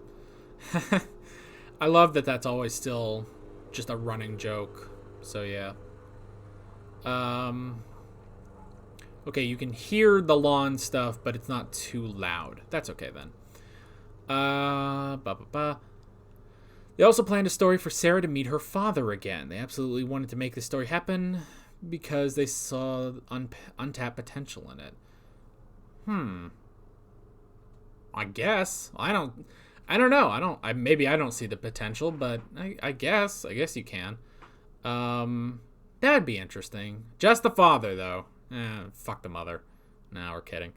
I love that that's always still just a running joke. So, yeah. Okay, you can hear the lawn stuff, but it's not too loud. That's okay, then. They also planned a story for Sarah to meet her father again. They absolutely wanted to make this story happen because they saw untapped potential in it. I guess. I don't know. Maybe I don't see the potential, but I guess you can. That'd be interesting. Just the father, though. Fuck the mother. No, we're kidding.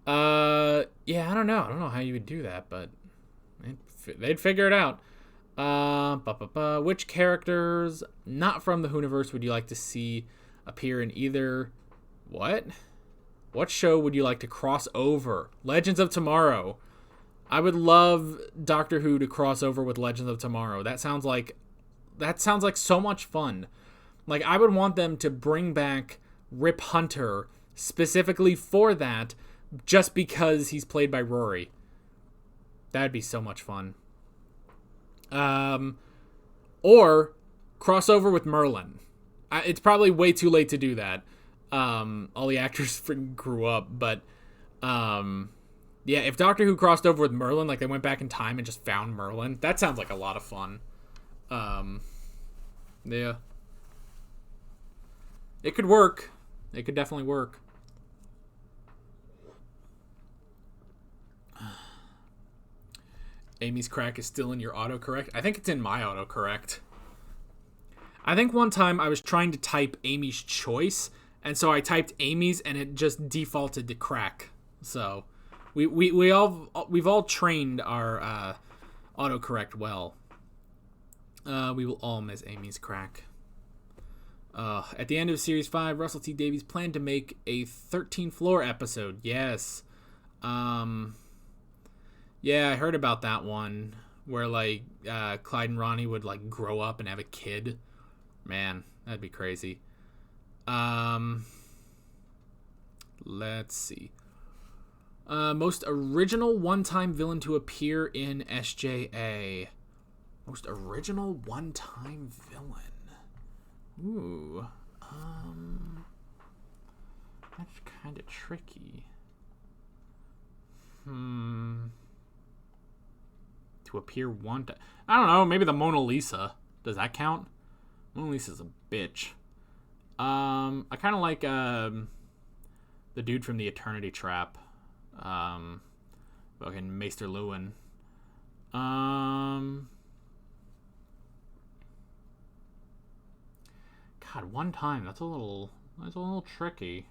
Yeah, I don't know. I don't know how you would do that, but they'd figure it out. Which characters not from the Whoniverse would you like to see appear in either... What show would you like to cross over? Legends of Tomorrow. I would love Doctor Who to cross over with Legends of Tomorrow. That sounds like so much fun. Like, I would want them to bring back Rip Hunter specifically for that, just because he's played by Rory. That'd be so much fun. Or crossover with Merlin. It's probably way too late to do that. All the actors freaking grew up, but yeah, if Doctor Who crossed over with Merlin, like they went back in time and just found Merlin, that sounds like a lot of fun. Yeah. It could work. It could definitely work. Amy's crack is still in your autocorrect. I think it's in my autocorrect. I think one time I was trying to type Amy's choice, and so I typed Amy's, and it just defaulted to crack. So we've all trained our autocorrect well. We will all miss Amy's crack. At the end of Series 5, Russell T Davies planned to make a 13th Floor episode. Yes. Yeah, I heard about that one where like Clyde and Ronnie would like grow up and have a kid. Man, that'd be crazy. Let's see. Most original one-time villain to appear in SJA. Most original one-time villain. Ooh. That's kind of tricky. To appear one time. I don't know, maybe the Mona Lisa. Does that count? Mona Lisa's a bitch. I kind of like the dude from the Eternity Trap. Fucking Maester Lewin. God, one time. That's a little tricky.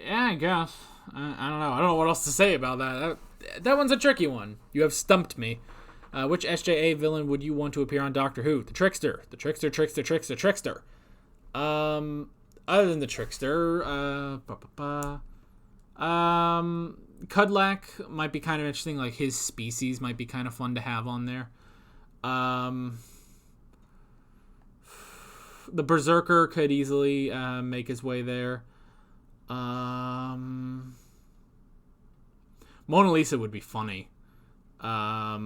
Yeah, I guess. I don't know. I don't know what else to say about that. That one's a tricky one. You have stumped me. Which SJA villain would you want to appear on Doctor Who? The Trickster. The Trickster. Other than the Trickster, Cudlack might be kind of interesting. Like, his species might be kind of fun to have on there. The Berserker could easily make his way there. Mona Lisa would be funny. I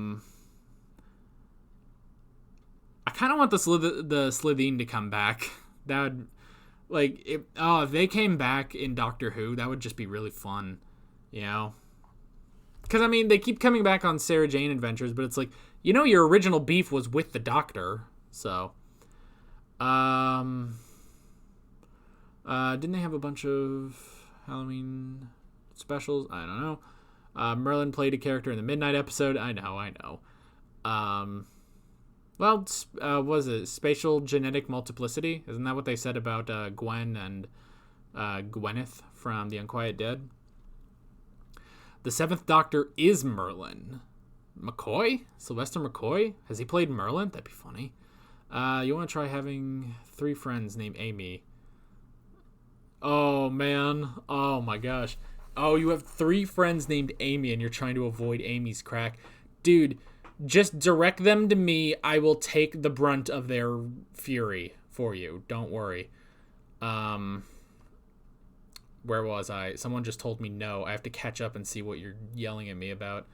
kind of want the Slitheen to come back. That would, like, if they came back in Doctor Who, that would just be really fun, you know? Because, I mean, they keep coming back on Sarah Jane Adventures, but it's like, you know, your original beef was with the Doctor, so... didn't they have a bunch of Halloween specials? I don't know. Merlin played a character in the Midnight episode. I know. Well, was it spatial genetic multiplicity? Isn't that what they said about Gwen and Gwyneth from The Unquiet Dead? The Seventh Doctor is Merlin. McCoy? Sylvester McCoy? Has he played Merlin? That'd be funny. You want to try having 3 friends named Amy. Oh, man. Oh, my gosh. Oh, you have 3 friends named Amy and you're trying to avoid Amy's crack. Dude, just direct them to me. I will take the brunt of their fury for you. Don't worry. where was I? Someone just told me no. I have to catch up and see what you're yelling at me about.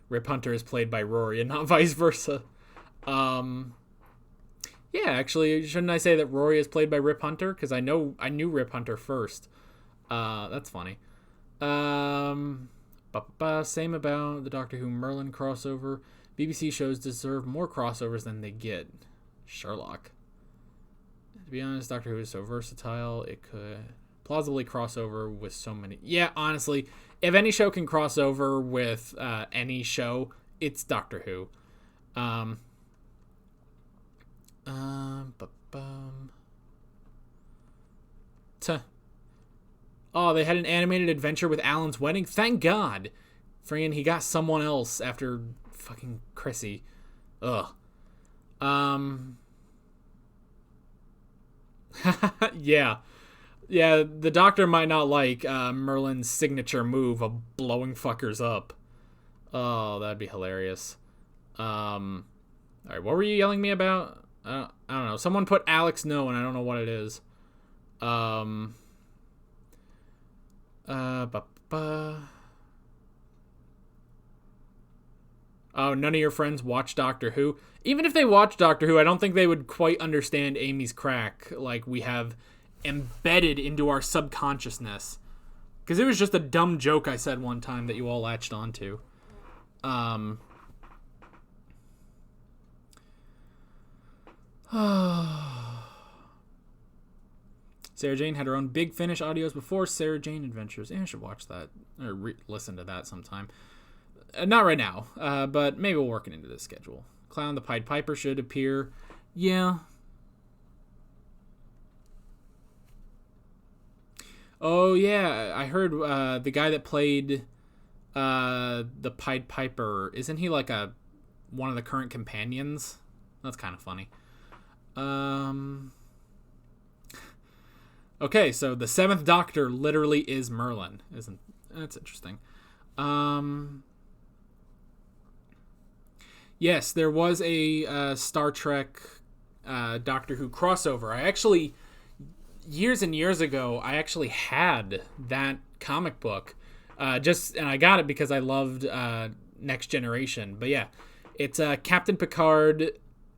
Rip Hunter is played by Rory and not vice versa. Yeah, actually, shouldn't I say that Rory is played by Rip Hunter? Because I knew Rip Hunter first. That's funny. Same about the Doctor Who Merlin crossover. BBC shows deserve more crossovers than they get. Sherlock. To be honest, Doctor Who is so versatile, it could plausibly cross over with so many. Yeah, honestly, if any show can cross over with any show, it's Doctor Who. Oh, they had an animated adventure with Alan's wedding? Thank God. Friggin' he got someone else after fucking Chrissy. Ugh. Yeah. Yeah, the Doctor might not like Merlin's signature move of blowing fuckers up. Oh, that'd be hilarious. Alright, what were you yelling me about? I don't know. Someone put Alex no, and I don't know what it is. Oh, none of your friends watch Doctor Who? Even if they watch Doctor Who, I don't think they would quite understand Amy's crack like we have embedded into our subconsciousness. Because it was just a dumb joke I said one time that you all latched onto. Sarah Jane had her own Big Finish audios before Sarah Jane Adventures. Yeah, I should watch that or listen to that sometime. Not right now, but maybe we'll work it into the schedule. Clown the Pied Piper should appear. Yeah. Oh, yeah. I heard the guy that played the Pied Piper, isn't he like one of the current companions? That's kind of funny. Okay, so the 7th Doctor literally is Merlin. That's interesting. Yes, there was a Star Trek Doctor Who crossover. I actually, years and years ago, I actually had that comic book. And I got it because I loved Next Generation. But yeah, it's Captain Picard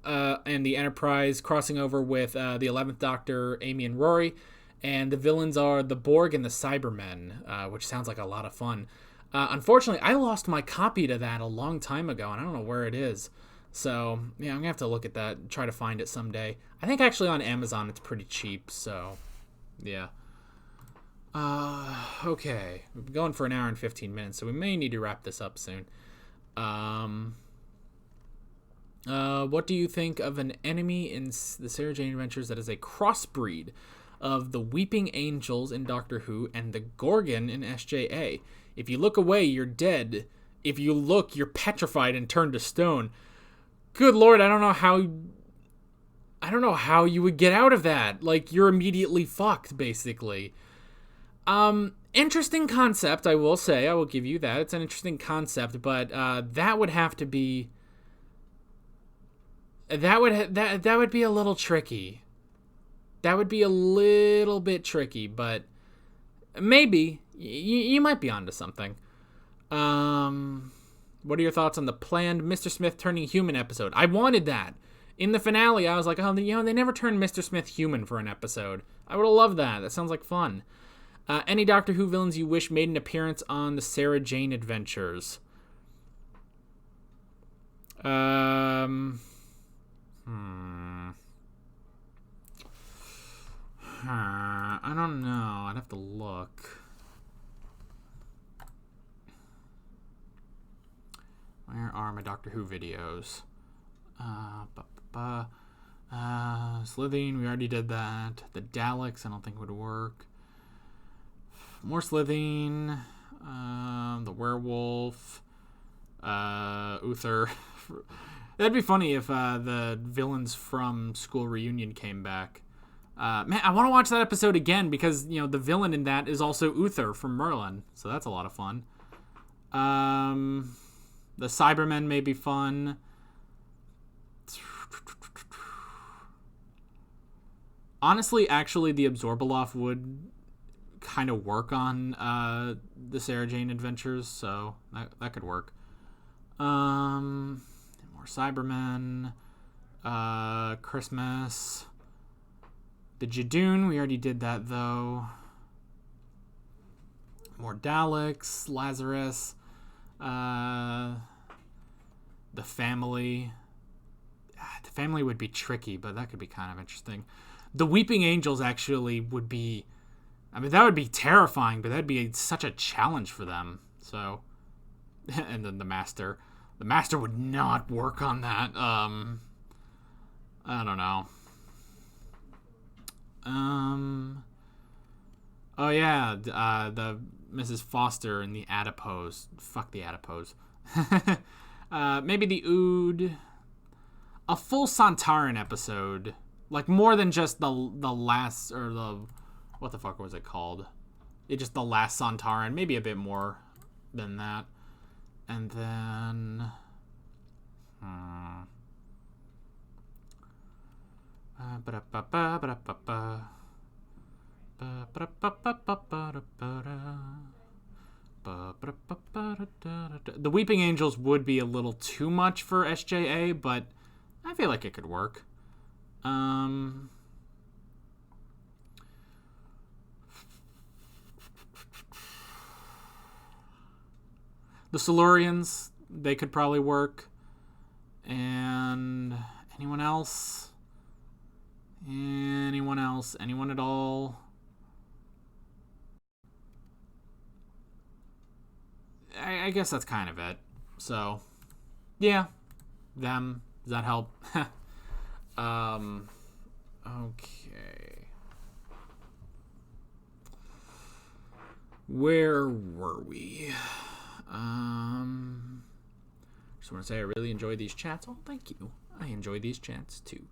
and the Enterprise crossing over with the 11th Doctor, Amy and Rory. And the villains are the Borg and the Cybermen, which sounds like a lot of fun. Unfortunately, I lost my copy to that a long time ago, and I don't know where it is. So, yeah, I'm going to have to look at that and try to find it someday. I think actually on Amazon it's pretty cheap, so, yeah. Okay. We've been going for an hour and 15 minutes, so we may need to wrap this up soon. What do you think of an enemy in the Sarah Jane Adventures that is a crossbreed of the Weeping Angels in Doctor Who and the Gorgon in SJA? If you look away, you're dead. If you look, you're petrified and turned to stone. Good Lord, I don't know how you would get out of that. Like, you're immediately fucked, basically. Interesting concept, I will say. I will give you that. It's an interesting concept, but that would have to be... That would be a little tricky. That would be a little bit tricky, but maybe you might be onto something. What are your thoughts on the planned Mr. Smith turning human episode? I wanted that. In the finale, I was like, they never turned Mr. Smith human for an episode. I would have loved that. That sounds like fun. Any Doctor Who villains you wish made an appearance on the Sarah Jane Adventures? I don't know. I'd have to look. Where are my Doctor Who videos? Slitheen, we already did that. The Daleks, I don't think would work. More Slitheen. The Werewolf. Uther. That'd be funny if the villains from School Reunion came back. Man, I want to watch that episode again because, the villain in that is also Uther from Merlin. So that's a lot of fun. The Cybermen may be fun. Honestly, actually, the Absorbaloff would kind of work on the Sarah Jane Adventures, so that could work. More Cybermen. Christmas. The Jadoon, we already did that, though. More Daleks. Lazarus. The Family. The Family would be tricky, but that could be kind of interesting. The Weeping Angels actually would be... I mean, that would be terrifying, but that'd be such a challenge for them. So... and then the Master. The Master would not work on that. I don't know. Oh, yeah. The Mrs. Foster and the Adipose. Fuck the Adipose. Maybe the Ood... A full Santaran episode, like more than just the last, or the, what the fuck was it called? It just the last Santaran, maybe a bit more than that, and then, the Weeping Angels would be a little too much for SJA, but I feel like it could work. The Silurians, they could probably work. And anyone else? Anyone else? Anyone at all? I guess that's kind of it. So, yeah, them. Does that help? Okay. Where were we? Just want to say I really enjoy these chats. Oh, thank you. I enjoy these chats too.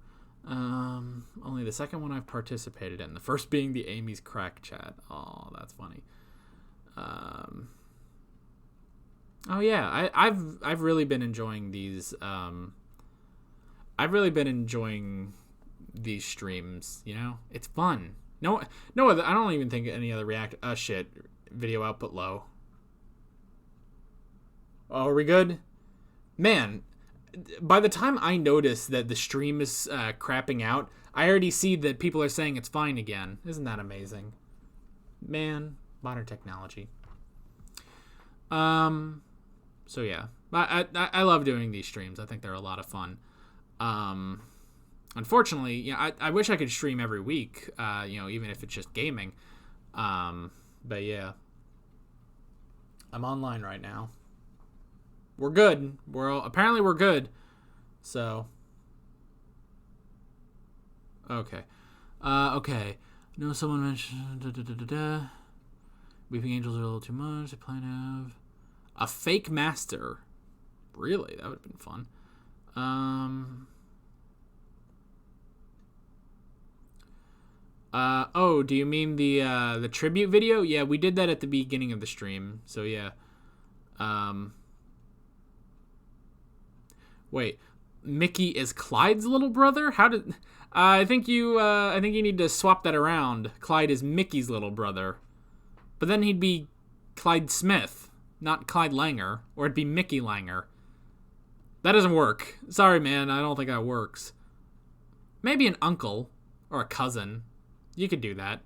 Only the second one I've participated in. The first being the Amy's Crack chat. Oh, that's funny. Oh yeah, I've really been enjoying these. I've really been enjoying these streams, you know? It's fun. No other, I don't even think any other shit. Video output low. Oh, are we good? Man, by the time I notice that the stream is crapping out, I already see that people are saying it's fine again. Isn't that amazing? Man, modern technology. So yeah. I love doing these streams. I think they're a lot of fun. Unfortunately, yeah, I wish I could stream every week, even if it's just gaming. But yeah, I'm online right now. We're good. Apparently we're good. So, okay. Okay. No, someone mentioned, Weeping Angels are a little too much. I plan to have a fake master. Really? That would have been fun. Do you mean the tribute video? Yeah, we did that at the beginning of the stream. So yeah. Wait, Mickey is Clyde's little brother? How did? I think you need to swap that around. Clyde is Mickey's little brother, but then he'd be Clyde Smith, not Clyde Langer, or it'd be Mickey Langer. That doesn't work. Sorry, man. I don't think that works. Maybe an uncle or a cousin. You could do that.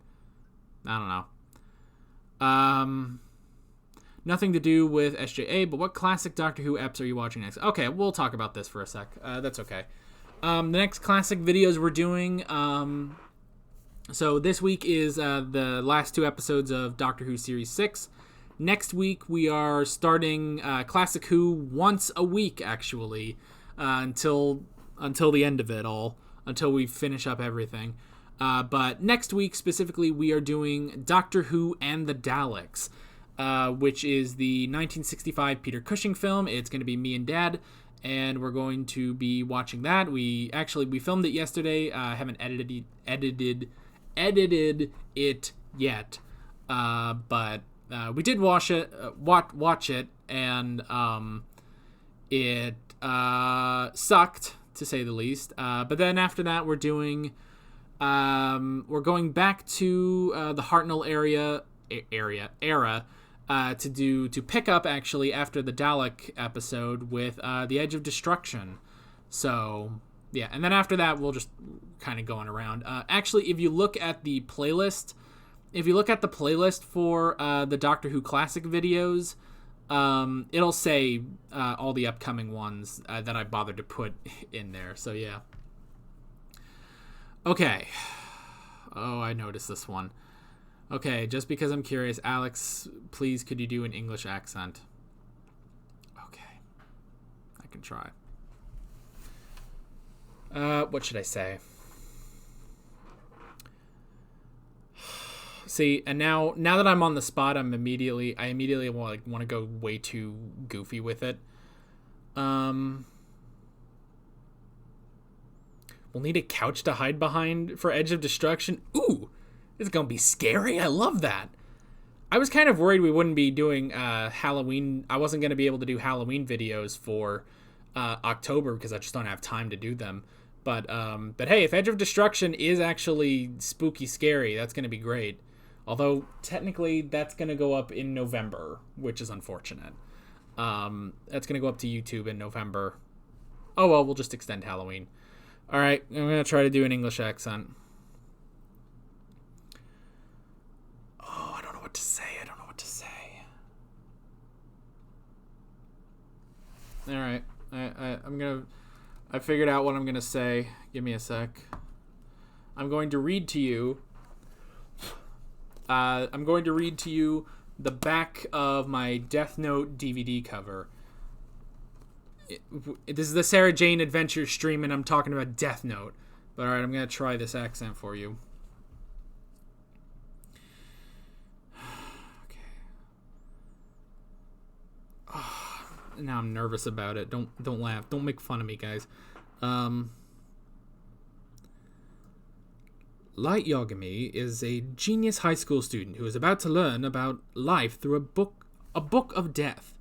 I don't know. Nothing to do with SJA, but what classic Doctor Who eps are you watching next? Okay, we'll talk about this for a sec. That's okay. The next classic videos we're doing. So this week is the last 2 episodes of Doctor Who Series 6. Next week we are starting Classic Who once a week, actually, until the end of it all, until we finish up everything. But next week specifically, we are doing Doctor Who and the Daleks, which is the 1965 Peter Cushing film. It's going to be me and Dad, and we're going to be watching that. We filmed it yesterday. Haven't edited it yet, but we did watch it, and it sucked, to say the least. But then after that, we're doing We're going back to the Hartnell era to pick up actually after the Dalek episode with the Edge of Destruction. So yeah, and then after that we'll just kind of going around. Actually, if you look at the playlist for the Doctor Who Classic videos, it'll say all the upcoming ones that I bothered to put in there. So yeah. Okay. Oh, I noticed this one. Okay, just because I'm curious, Alex, please could you do an English accent? Okay. I can try. What should I say? See, and now that I'm on the spot, I immediately want to go way too goofy with it. We'll need a couch to hide behind for Edge of Destruction. Ooh, it's gonna be scary. I love that. I was kind of worried we wouldn't be doing Halloween. I wasn't gonna be able to do Halloween videos for October because I just don't have time to do them. But hey, if Edge of Destruction is actually spooky scary, that's gonna be great. Although technically that's gonna go up in November, which is unfortunate. That's gonna go up to YouTube in November. Oh well, we'll just extend Halloween. All right, I'm going to try to do an English accent. Oh, I don't know what to say. All right. I figured out what I'm going to say. Give me a sec. I'm going to read to you the back of my Death Note DVD cover. This is the Sarah Jane Adventure stream, and I'm talking about Death Note. But alright, I'm going to try this accent for you. Okay. Oh, now I'm nervous about it. Don't laugh. Don't make fun of me, guys. Light Yagami is a genius high school student who is about to learn about life through a book of death.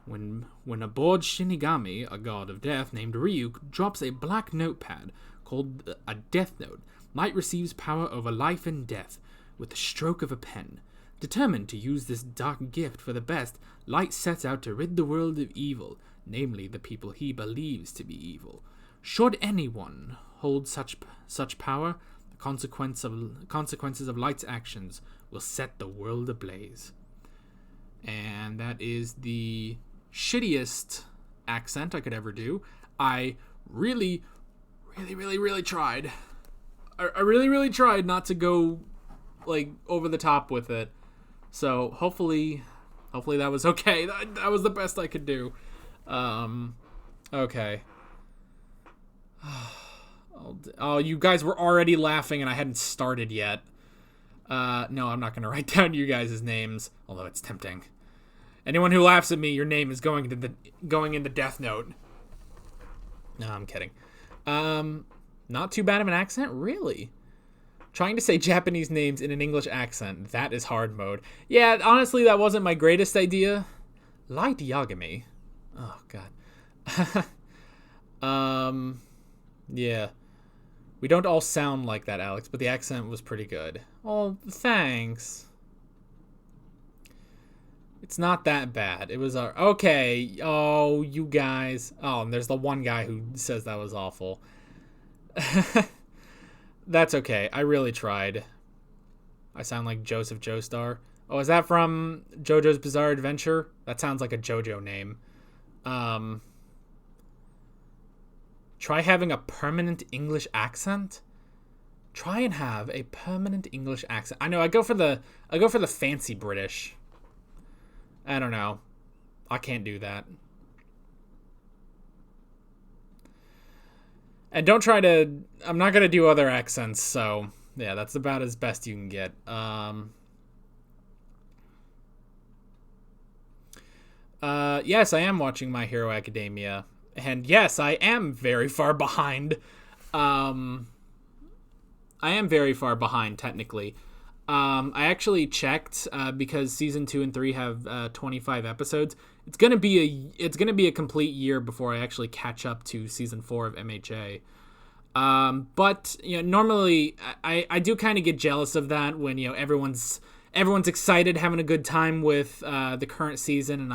When aboard Shinigami, a god of death named Ryuk, drops a black notepad called a Death Note, Light receives power over life and death with the stroke of a pen. Determined to use this dark gift for the best, Light sets out to rid the world of evil, namely the people he believes to be evil. Should anyone hold such power, the consequences of Light's actions will set the world ablaze. And that is the shittiest accent I could ever do. I really tried. I really tried not to go like over the top with it. So hopefully that was okay. That was the best I could do. Okay. Oh, you guys were already laughing and I hadn't started yet. No, I'm not going to write down you guys' names, although it's tempting. Anyone who laughs at me, your name is going in the Death Note. No, I'm kidding. Not too bad of an accent, really. Trying to say Japanese names in an English accent, that is hard mode. Yeah, honestly, that wasn't my greatest idea. Light Yagami. Oh, God. Yeah. We don't all sound like that, Alex, but the accent was pretty good. Oh, thanks. It's not that bad. It was okay. Oh, you guys. Oh, and there's the one guy who says that was awful. That's okay. I really tried. I sound like Joseph Joestar. Oh, is that from JoJo's Bizarre Adventure? That sounds like a JoJo name. Try having a permanent English accent? Try and have a permanent English accent. I know, I go for the fancy British. I don't know. I can't do that. And don't try to... I'm not going to do other accents, so... Yeah, that's about as best you can get. Yes, I am watching My Hero Academia. And yes, I am very far behind. I am very far behind, technically. I actually checked because season 2 and 3 have 25 episodes. It's gonna be a complete year before I actually catch up to season 4 of MHA. But normally I do kind of get jealous of that when everyone's excited, having a good time with the current season, and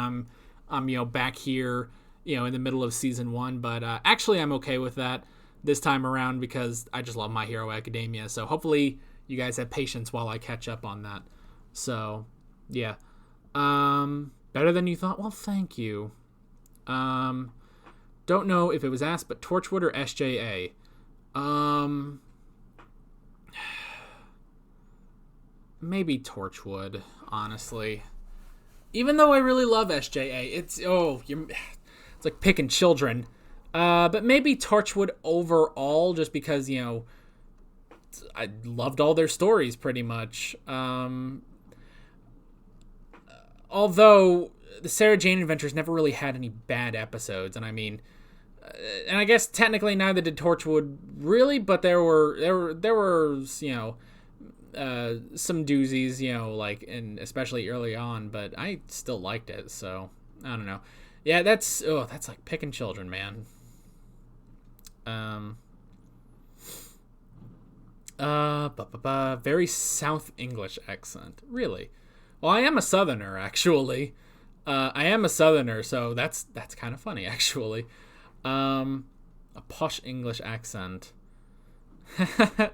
I'm back here in the middle of season 1. But actually I'm okay with that this time around because I just love My Hero Academia. So hopefully you guys have patience while I catch up on that. So yeah, better than you thought. Well, thank you. Don't know if it was asked, but Torchwood or SJA. Maybe Torchwood, honestly. Even though I really love SJA, it's like picking children. But maybe Torchwood overall, just because I loved all their stories pretty much. Although the Sarah Jane Adventures never really had any bad episodes, and I mean. And I guess technically neither did Torchwood really, but there were some doozies, like, and especially early on, but I still liked it, so I don't know. Yeah, that's like picking children, man. Very South English accent. Really? Well, I am a Southerner, actually. I am a Southerner, so that's kind of funny, actually. A posh English accent. There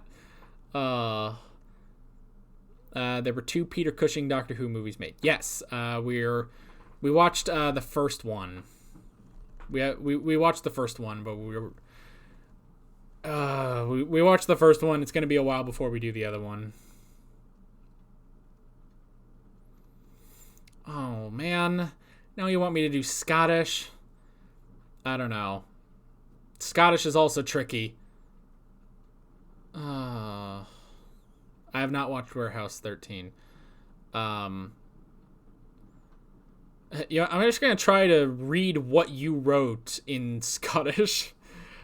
were 2 Peter Cushing Doctor Who movies made. Yes, we watched the first one. We watched the first one, but we watched the first one. It's going to be a while before we do the other one. Oh man, now you want me to do Scottish? I don't know. Scottish is also tricky. I have not watched Warehouse 13. I'm just gonna try to read what you wrote in Scottish.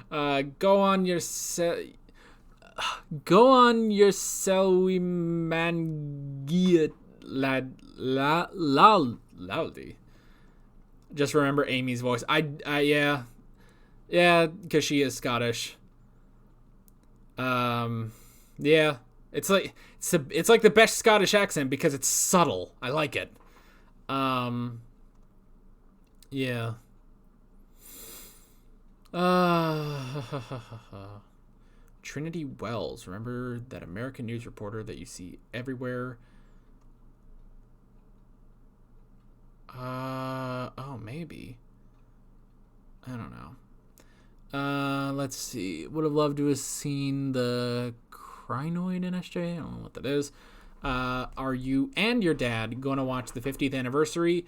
Go on your selwy man laldy. Just remember Amy's voice. Yeah, because she is Scottish. Yeah, it's like the best Scottish accent because it's subtle. I like it. Yeah. Trinity Wells. Remember that American news reporter that you see everywhere? Oh, maybe. I don't know. Let's see. Would have loved to have seen the Crinoid in SJ. I don't know what that is. Are you and your dad going to watch the 50th anniversary?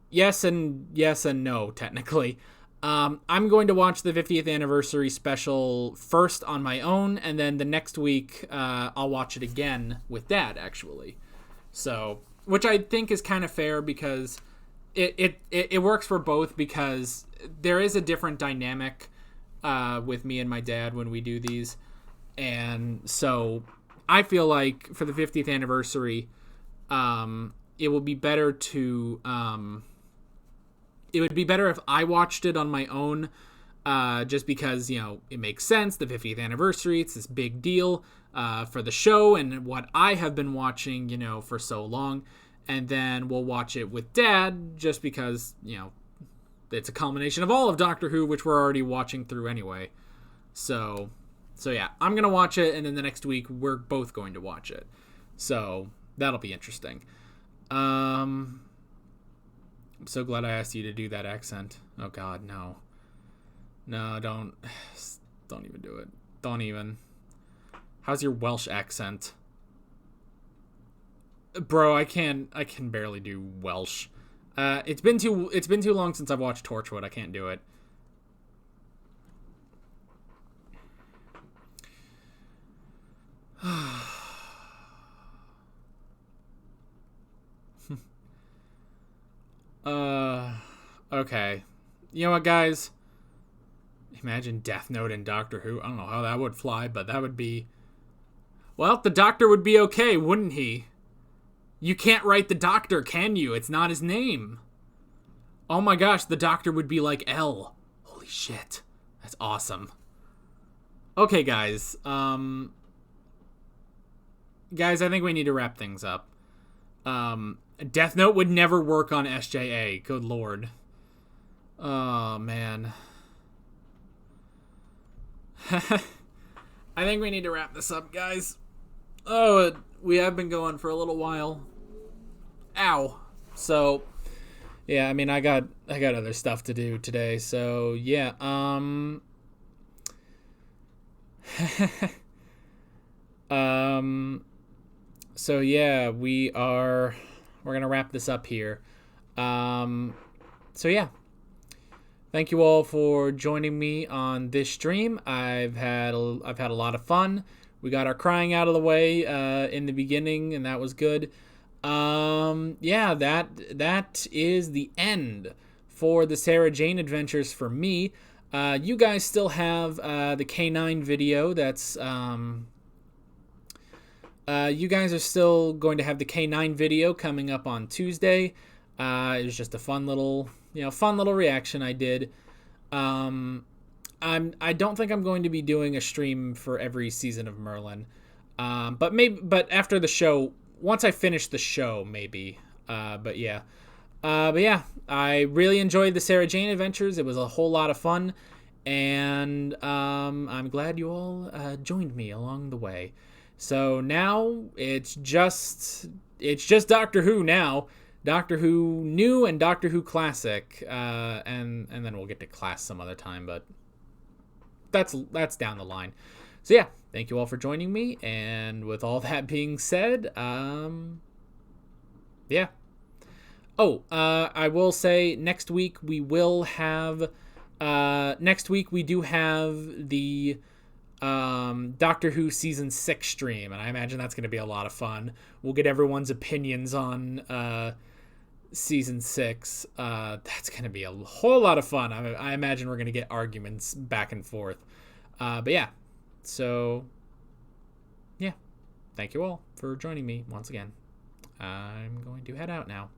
Yes and no, technically. I'm going to watch the 50th anniversary special first on my own, and then the next week I'll watch it again with Dad, actually. So, which I think is kind of fair because it works for both, because there is a different dynamic with me and my dad when we do these. And so I feel like for the 50th anniversary, it will be better to... it would be better if I watched it on my own, just because, it makes sense. The 50th anniversary, it's this big deal for the show and what I have been watching, for so long. And then we'll watch it with Dad just because, it's a culmination of all of Doctor Who, which we're already watching through anyway. So yeah, I'm going to watch it, and then the next week we're both going to watch it. So that'll be interesting. I'm so glad I asked you to do that accent. Oh God, no. No, don't even do it. Don't even. How's your Welsh accent? Bro, I can barely do Welsh. It's been too long since I've watched Torchwood. I can't do it. Okay. You know what, guys? Imagine Death Note and Doctor Who. I don't know how that would fly, but that would be... Well, the Doctor would be okay, wouldn't he? You can't write the Doctor, can you? It's not his name. Oh my gosh, the Doctor would be like L. Holy shit. That's awesome. Okay, guys. Guys, I think we need to wrap things up. Death Note would never work on SJA. Good lord. Oh, man. I think we need to wrap this up, guys. Oh, we have been going for a little while. Ow. So, yeah, I mean, I got other stuff to do today. So, yeah, so yeah, we're gonna wrap this up here. So yeah, thank you all for joining me on this stream. I've had a lot of fun. We got our crying out of the way in the beginning, and that was good. Yeah, that is the end for the Sarah Jane adventures for me. You guys still have the K9 video. That's you guys are still going to have the K9 video coming up on Tuesday. It was just a fun little reaction I did. I don't think I'm going to be doing a stream for every season of Merlin. But after the show, once I finish the show, maybe. But yeah, I really enjoyed the Sarah Jane adventures. It was a whole lot of fun, and I'm glad you all joined me along the way. So now it's just Doctor Who now. Doctor Who New and Doctor Who Classic, and then we'll get to Class some other time, but that's down the line. So yeah, thank you all for joining me, and with all that being said, yeah. Oh, I will say next week we do have the Doctor Who Season 6 stream, and I imagine that's going to be a lot of fun. We'll get everyone's opinions on Season 6. That's going to be a whole lot of fun. I imagine we're going to get arguments back and forth. But yeah, so yeah, thank you all for joining me once again. I'm going to head out now.